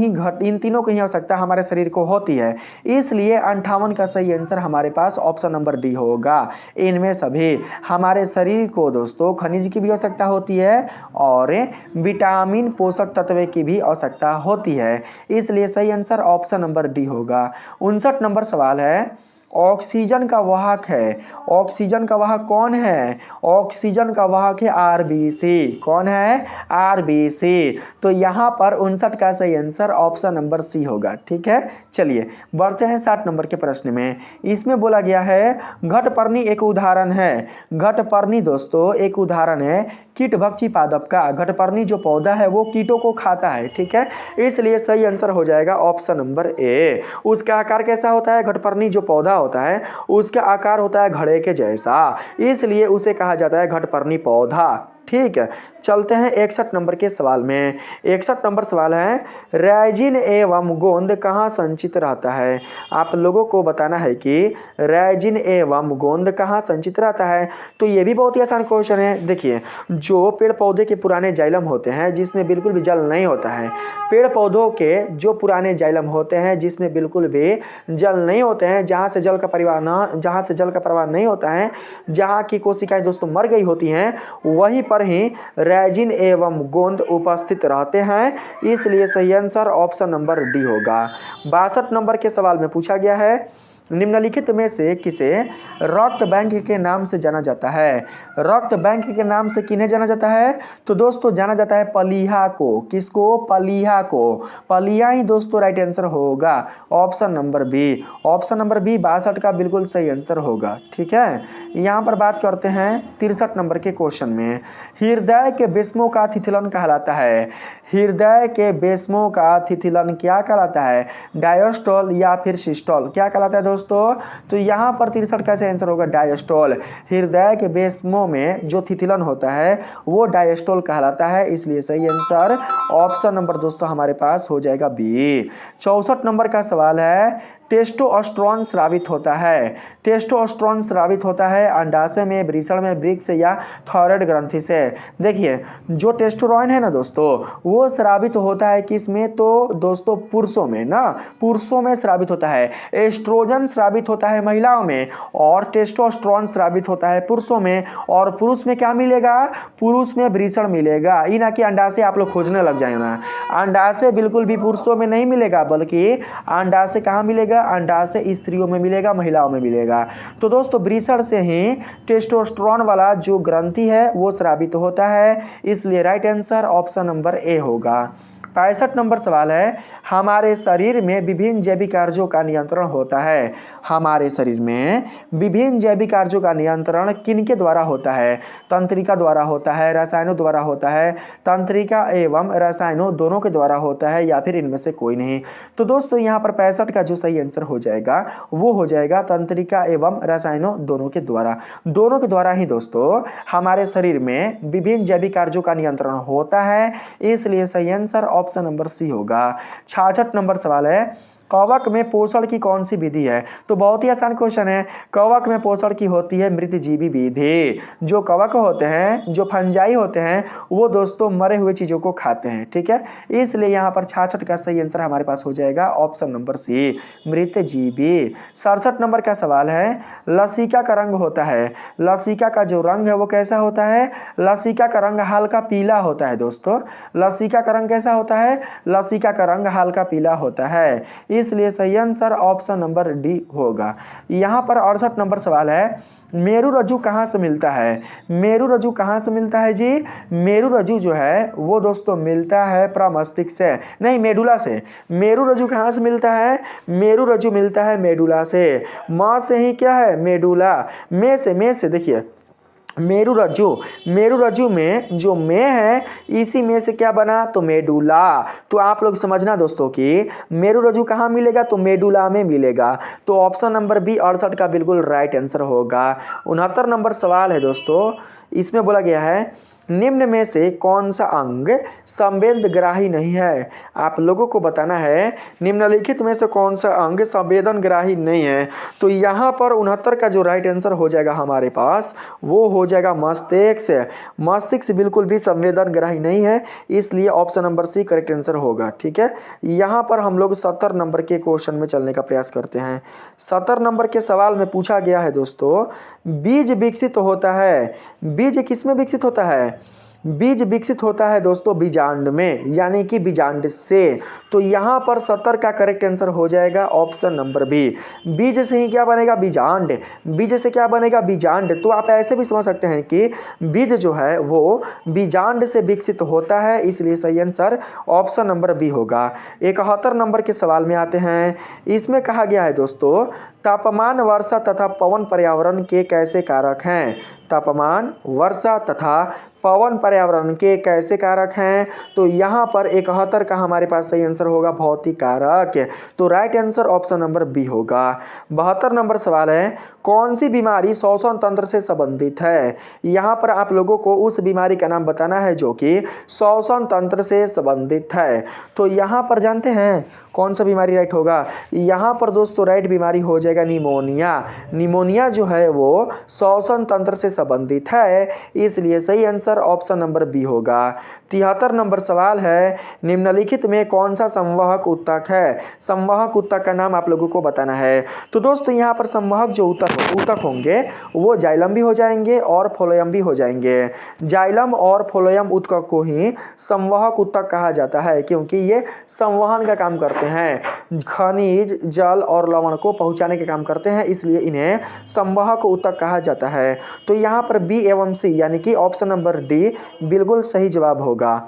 ही आवश्यकता हमारे शरीर को होती है। इसलिए 58 का सही आंसर हमारे पास ऑप्शन नंबर डी होगा। इनमें सभी हमारे शरीर को दोस्तों खनिज की भी आवश्यकता होती है और विटामिन पोषक तत्व की भी आवश्यकता होती है। इसलिए सही आंसर ऑप्शन नंबर डी होगा। 59 नंबर सवाल है ऑक्सीजन का वाहक है। ऑक्सीजन का वाहक कौन है, ऑक्सीजन का वाहक है आरबीसी। कौन है, आरबीसी। तो यहाँ पर 59 का सही आंसर ऑप्शन नंबर सी होगा, ठीक है। चलिए बढ़ते हैं 60 नंबर के प्रश्न में। इसमें बोला गया है घटपर्णी एक उदाहरण है। घटपर्णी दोस्तों एक उदाहरण है कीटभक्षी पादप का। घटपर्णी जो पौधा है वो कीटों को खाता है, ठीक है। इसलिए सही आंसर हो जाएगा ऑप्शन नंबर ए। उसका आकार कैसा होता है, घटपर्णी जो पौधा होता है उसका आकार होता है घड़े के जैसा, इसलिए उसे कहा जाता है घटपर्णी पौधा, ठीक है। चलते हैं 61 नंबर के सवाल में। 61 नंबर सवाल है रेजिन एवं गोंद कहाँ संचित रहता है। आप लोगों को बताना है कि रेजिन एवं गोंद कहाँ संचित रहता है। तो ये भी बहुत ही आसान क्वेश्चन है। देखिए जो पेड़ पौधे के पुराने जाइलम होते हैं जिसमें बिल्कुल भी जल नहीं होता है, पेड़ पौधों के जो पुराने जाइलम होते हैं जिसमें बिल्कुल भी जल नहीं होते हैं, जहाँ से जल का प्रवाह नहीं होता है, जहाँ की कोशिकाएं दोस्तों मर गई होती हैं, वहीं पर ही रेजिन एवं गोंद उपस्थित रहते हैं। इसलिए सही आंसर ऑप्शन नंबर डी होगा। 62 नंबर के सवाल में पूछा गया है निम्नलिखित में से किसे रक्त बैंक के नाम से जाना जाता है? रक्त बैंक के नाम से किन्हें जाना जाता है? तो दोस्तों जाना जाता है पलीहा को। किसको? पलीहा को। पलीहा ही दोस्तों राइट आंसर होगा। Option number B. Option number B 62 का बिल्कुल सही आंसर होगा। ठीक है, यहाँ पर बात करते हैं 63 नंबर के क्वेश्चन में। हृदय के बेस्मों का थिथिलन कहलाता है। हृदय के बेस्मों का थिथिलन क्या कहलाता है? डायस्टोल या फिर सिस्टोल? क्या कहलाता है दोस्तों? तो यहाँ पर 63 का सही आंसर होगा डायस्टोल। हृदय के बेस्मों में जो थिथिलन होता है वो डायस्टोल कहलाता है, इसलिए सही आंसर ऑप्शन नंबर दोस्तों हमारे पास हो जाएगा बी। 64 नंबर का सवाल है, टेस्टोस्टेरोन स्रावित होता है। टेस्टोस्टेरोन स्रावित होता है अंडाशय में, वृषण में, वृक्क से या थायराइड ग्रंथि से। देखिए जो टेस्टोस्टेरोन है ना दोस्तों वो स्रावित होता है किस में? तो दोस्तों पुरुषों में ना, पुरुषों में स्रावित होता है। एस्ट्रोजन स्रावित होता है महिलाओं में और टेस्टोस्टेरोन स्रावित होता है पुरुषों में। और पुरुष में क्या मिलेगा? पुरुष में वृषण मिलेगा। ये ना कि अंडाशय आप लोग खोजने लग जाए ना, अंडाशय बिल्कुल भी पुरुषों में नहीं मिलेगा, बल्कि अंडाशय कहाँ मिलेगा? अंडाशय स्त्रियों में मिलेगा, महिलाओं में मिलेगा। तो दोस्तों वृषण से ही टेस्टोस्टेरोन वाला जो ग्रंथि है वो स्रावित होता है, इसलिए right answer option number A होगा। 65 नंबर सवाल है, हमारे शरीर में विभिन्न जैविक कार्यों का नियंत्रण होता है। हमारे शरीर में विभिन्न जैविक कार्यों का नियंत्रण किनके द्वारा होता है? तंत्रिका द्वारा होता है, रसायनों द्वारा होता है, तंत्रिका एवं रसायनों दोनों के द्वारा होता है, या फिर इनमें से कोई नहीं? तो दोस्तों यहाँ पर 65 का जो सही आंसर हो जाएगा वो हो जाएगा तंत्रिका एवं रसायनों दोनों के द्वारा। दोनों के द्वारा ही दोस्तों हमारे शरीर में विभिन्न जैविक कार्यों का नियंत्रण होता है, इसलिए सही आंसर ऑप्शन नंबर सी होगा। 66 नंबर सवाल है, कवक में पोषण की कौन सी विधि है? तो बहुत ही आसान क्वेश्चन है। कवक में पोषण की होती है मृतजीवी विधि। जो कवक होते हैं, जो फंजाई होते हैं, वो दोस्तों मरे हुए चीजों को खाते हैं। ठीक है, इसलिए यहाँ पर 66 का सही आंसर हमारे पास हो जाएगा ऑप्शन नंबर सी, मृतजीवी। 67 नंबर का सवाल है, लसिका का रंग होता है। लसिका का जो रंग है वो कैसा होता है? लसिका का रंग हल्का पीला होता है दोस्तों। लसिका का रंग कैसा होता है? लसिका का रंग हल्का पीला होता है, इसलिए सही आंसर ऑप्शन नंबर डी होगा। यहाँ पर 68 नंबर सवाल है, मेरु रज्जु कहाँ से मिलता है? मेरु रज्जु कहाँ से मिलता है जी? मेरु रज्जु जो है वो दोस्तों मिलता है प्रमस्तिष्क से, नहीं मेडुला से। मेरु रज्जु कहाँ से मिलता है? मेरु रज्जु मिलता है मेडुला से। माँ से ही क्या है? मेडुला। में से देखिए मेरु रज्जु में जो में है इसी में से क्या बना? तो मेडुला। तो आप लोग समझना दोस्तों कि मेरु रज्जु कहाँ मिलेगा? तो मेडुला में मिलेगा। तो ऑप्शन नंबर बी 68 का बिल्कुल राइट आंसर होगा। 69 नंबर सवाल है दोस्तों, इसमें बोला गया है, निम्न में से कौन सा अंग संवेदनग्राही नहीं है? आप लोगों को बताना है निम्नलिखित में से कौन सा अंग संवेदनग्राही नहीं है। तो यहाँ पर 69 का जो राइट आंसर हो जाएगा हमारे पास वो हो जाएगा मस्तिष्क। मस्तिष्क बिल्कुल भी संवेदनग्राही नहीं है, इसलिए option number C correct answer होगा। ठीक है, यहाँ पर हम लोग 70 नंबर के क्वेश्चन में चलने का प्रयास करते हैं। 70 नंबर के सवाल में पूछा गया है दोस्तों, बीज विकसित होता है। बीज किस में विकसित होता है? बीज विकसित होता है दोस्तों बीजांड में, यानी कि बीजांड से। तो यहाँ पर 70 का करेक्ट आंसर हो जाएगा ऑप्शन नंबर बी। बीज से ही क्या बनेगा? बीजांड। बीज से क्या बनेगा? बीजांड। तो आप ऐसे भी समझ सकते हैं कि बीज जो है वो बीजांड से विकसित होता है, इसलिए सही आंसर ऑप्शन नंबर बी होगा। 71 नंबर के सवाल में आते हैं। इसमें कहा गया है दोस्तों, तापमान, वर्षा तथा पवन पर्यावरण के कैसे कारक हैं? तापमान, वर्षा तथा पवन पर्यावरण के कैसे कारक हैं? तो यहाँ पर 71 का हमारे पास सही आंसर होगा भौतिक कारक। तो right answer option number B होगा। 72 नंबर सवाल है, कौन सी बीमारी श्वसन तंत्र से संबंधित है? यहाँ पर आप लोगों को उस बीमारी का नाम बताना है जो कि श्वसन तंत्र से संबंधित है। तो यहाँ पर जानते हैं कौन सा बीमारी राइट होगा? यहाँ पर दोस्तों राइट बीमारी हो जाएगा निमोनिया। निमोनिया जो है वो श्वसन तंत्र से संबंधित है, इसलिए सही answer answer option number B होगा। 73 नंबर सवाल है, निम्नलिखित में कौन सा संवाहक ऊतक है? संवाहक ऊतक का नाम आप लोगों को बताना है। तो दोस्तों यहाँ पर संवाहक जो ऊतक होंगे वो जाइलम भी हो जाएंगे और फ्लोएम भी हो जाएंगे। जाइलम और फ्लोएम ऊतक को ही संवाहक ऊतक कहा जाता है, क्योंकि ये संवहन का काम करते हैं, खनिज, जल और लवण को पहुंचाने का काम करते हैं, इसलिए इन्हें संवाहक ऊतक कहा जाता है। तो यहाँ पर बी एवं सी यानी कि ऑप्शन नंबर डी बिल्कुल सही जवाब होगा।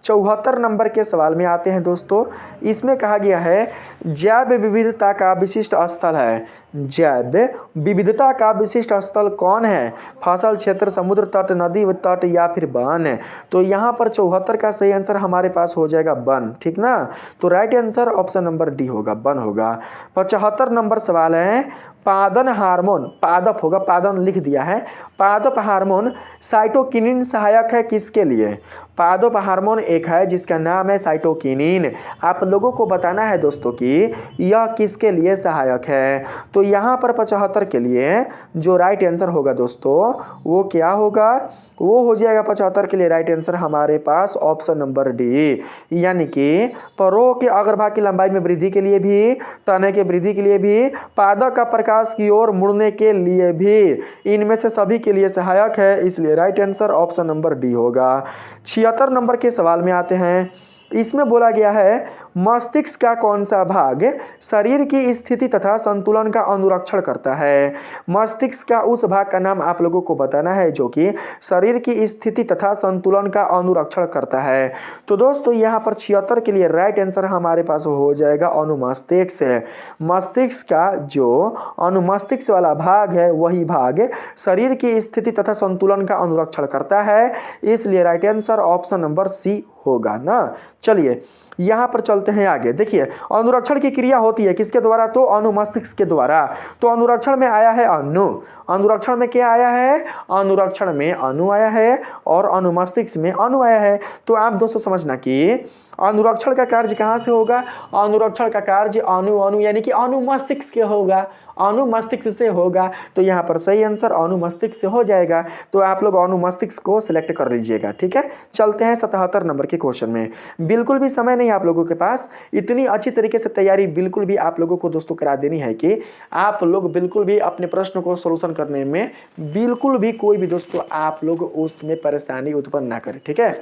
74 नंबर के सवाल में आते हैं दोस्तों। इसमें कहा गया है जैव विविधता का विशिष्ट स्थल है। जैव विविधता का विशिष्ट स्थल कौन है? फसल क्षेत्र, समुद्र तट, नदी तट या फिर वन? तो यहाँ पर 74 का सही आंसर हमारे पास हो जाएगा वन, ठीक ना। तो right answer option number D होगा, वन होगा। 75 नंबर सवाल है, पादन हार्मोन, पादप होगा, पादन लिख दिया है, पादप हार्मोन साइटोकिनिन सहायक है किसके लिए? पादप हार्मोन एक है जिसका नाम है साइटोकिनिन। आप लोगों को बताना है दोस्तों कि यह किसके लिए सहायक है। तो यहाँ पर 75 के लिए जो राइट आंसर होगा दोस्तों वो क्या होगा? वो हो जाएगा 75 के लिए राइट आंसर हमारे पास ऑप्शन नंबर डी, यानी कि परों के अग्रभाग की लंबाई में वृद्धि के लिए भी, तने के वृद्धि के लिए भी, पादप का प्रकाश की ओर मुड़ने के लिए भी, इनमें से सभी के लिए सहायक है, इसलिए right answer option number D होगा। 76 नंबर के सवाल में आते हैं। इसमें बोला गया है मस्तिष्क का कौन सा भाग शरीर की स्थिति तथा संतुलन का अनुरक्षण करता है? मस्तिष्क का उस भाग का नाम आप लोगों को बताना है जो कि शरीर की स्थिति तथा संतुलन का अनुरक्षण करता है। तो दोस्तों यहाँ पर 76 के लिए राइट आंसर हमारे पास हो जाएगा अनुमस्तिष्क है। मस्तिष्क का जो अनुमस्तिष्क वाला भाग है वही भाग शरीर की स्थिति तथा संतुलन का अनुरक्षण करता है, इसलिए right answer option number C होगा ना। चलिए यहाँ पर चलते हैं आगे। देखिए अनुरक्षण की क्रिया होती है किसके द्वारा? तो अनुमस्तिष्क के द्वारा। तो अनुरक्षण में आया है अनु, अनुरक्षण में क्या आया है? अनुरक्षण में अनु आया है और अनुमस्तिष्क में अनु आया है। तो आप दोस्तों समझना कि अनुरक्षण का कार्य कहाँ से होगा? अनुरक्षण का कार्य अनु यानी कि अनुमस्तिष्क से होगा, अनुमस्तिष्क से होगा। तो यहाँ पर सही आंसर अनुमस्तिष्क से हो जाएगा। तो आप लोग अनुमस्तिष्क को सिलेक्ट कर लीजिएगा, ठीक है। चलते हैं 77 नंबर के क्वेश्चन में। बिल्कुल भी समय नहीं आप लोगों के पास, इतनी अच्छी तरीके से तैयारी बिल्कुल भी आप लोगों को दोस्तों करा देनी है कि आप लोग बिल्कुल भी अपने प्रश्न को सोल्यूशन करने में बिल्कुल भी कोई भी दोस्तों आप लोग उसमें परेशानी उत्पन्न ना करें, ठीक है।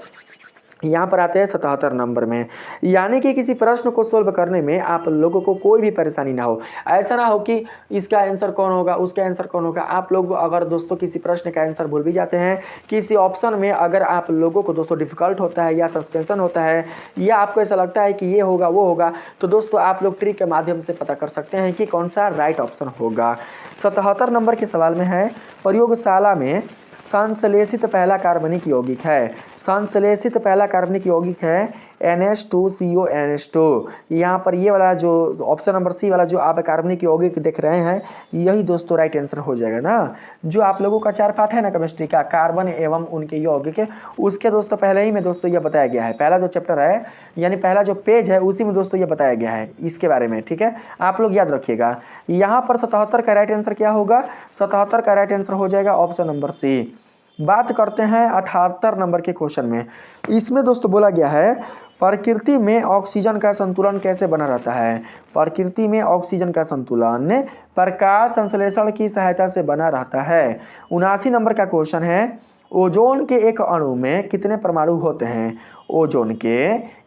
यहाँ पर आते हैं 77 नंबर में, यानी कि किसी प्रश्न को सोल्व करने में आप लोगों को कोई भी परेशानी ना हो। ऐसा ना हो कि इसका आंसर कौन होगा, उसका आंसर कौन होगा। आप लोग अगर दोस्तों किसी प्रश्न का आंसर भूल भी जाते हैं, किसी ऑप्शन में अगर आप लोगों को दोस्तों डिफिकल्ट होता है या सस्पेंशन होता है या आपको ऐसा लगता है कि ये होगा वो होगा, तो दोस्तों आप लोग ट्रिक के माध्यम से पता कर सकते हैं कि कौन सा राइट ऑप्शन होगा। 77 नंबर के सवाल में है, प्रयोगशाला में संश्लेषित पहला कार्बनिक यौगिक है। संश्लेषित पहला कार्बनिक यौगिक है NH2CONH2। यहाँ पर ये वाला जो ऑप्शन नंबर सी वाला जो आप कार्बनिक यौगिक देख रहे हैं यही दोस्तों राइट आंसर हो जाएगा ना। जो आप लोगों का 4 पाठ है ना केमिस्ट्री का, कार्बन एवं उनके यौगिक, उसके दोस्तों पहले ही में दोस्तों ये बताया गया है। पहला जो चैप्टर है यानी पहला जो पेज है उसी में दोस्तों ये बताया गया है इसके बारे में, ठीक है। आप लोग याद रखिएगा। यहाँ पर 77 का राइट आंसर क्या होगा? 77 का राइट आंसर हो जाएगा ऑप्शन नंबर सी। बात करते हैं 78 नंबर के क्वेश्चन में। इसमें दोस्तों बोला गया है प्रकृति में ऑक्सीजन का संतुलन कैसे बना रहता है? प्रकृति में ऑक्सीजन का संतुलन प्रकाश संश्लेषण की सहायता से बना रहता है। 79 नंबर का क्वेश्चन है, ओजोन के एक अणु में कितने परमाणु होते हैं? ओजोन के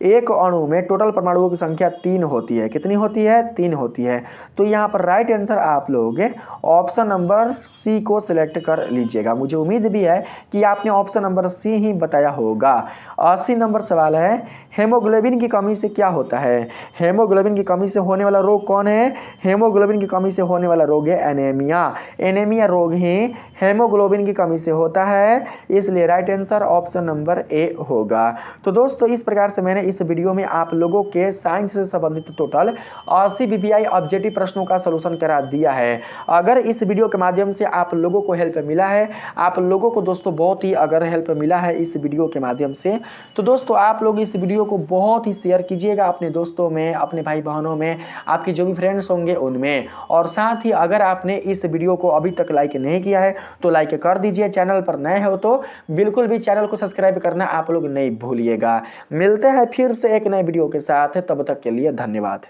एक अणु में टोटल परमाणुओं की संख्या 3 होती है। कितनी होती है? 3 होती है। तो यहाँ पर राइट आंसर आप लोग ऑप्शन नंबर सी को सिलेक्ट कर लीजिएगा। मुझे उम्मीद भी है कि आपने ऑप्शन नंबर सी ही बताया होगा। 80 नंबर सवाल है, हेमोग्लोबिन की कमी से क्या होता है? हेमोग्लोबिन की कमी से होने वाला रोग कौन है? हेमोग्लोबिन की कमी से होने वाला रोग है एनीमिया। एनीमिया रोग ही हेमोग्लोबिन की कमी से होता है, इसलिए right answer option number A होगा। तो तो दोस्तों इस प्रकार से मैंने इस वीडियो में आप लोगों के साइंस से संबंधित टोटल 80 बीपीआई ऑब्जेक्टिव प्रश्नों का सलूशन करा दिया है। अगर इस वीडियो के माध्यम से आप लोगों को हेल्प मिला है, आप लोगों को दोस्तों बहुत ही अगर हेल्प मिला है इस वीडियो के माध्यम से, तो दोस्तों आप लोग इस वीडियो को बहुत ही शेयर कीजिएगा अपने दोस्तों में, अपने भाई बहनों में, आपके जो भी फ्रेंड्स होंगे उनमें। और साथ ही अगर आपने इस वीडियो को अभी तक लाइक नहीं किया है तो लाइक कर दीजिए। चैनल पर नए हो तो बिल्कुल भी चैनल को सब्सक्राइब करना आप लोग नहीं भूलिएगा। मिलते हैं फिर से एक नए वीडियो के साथ, तब तक के लिए धन्यवाद।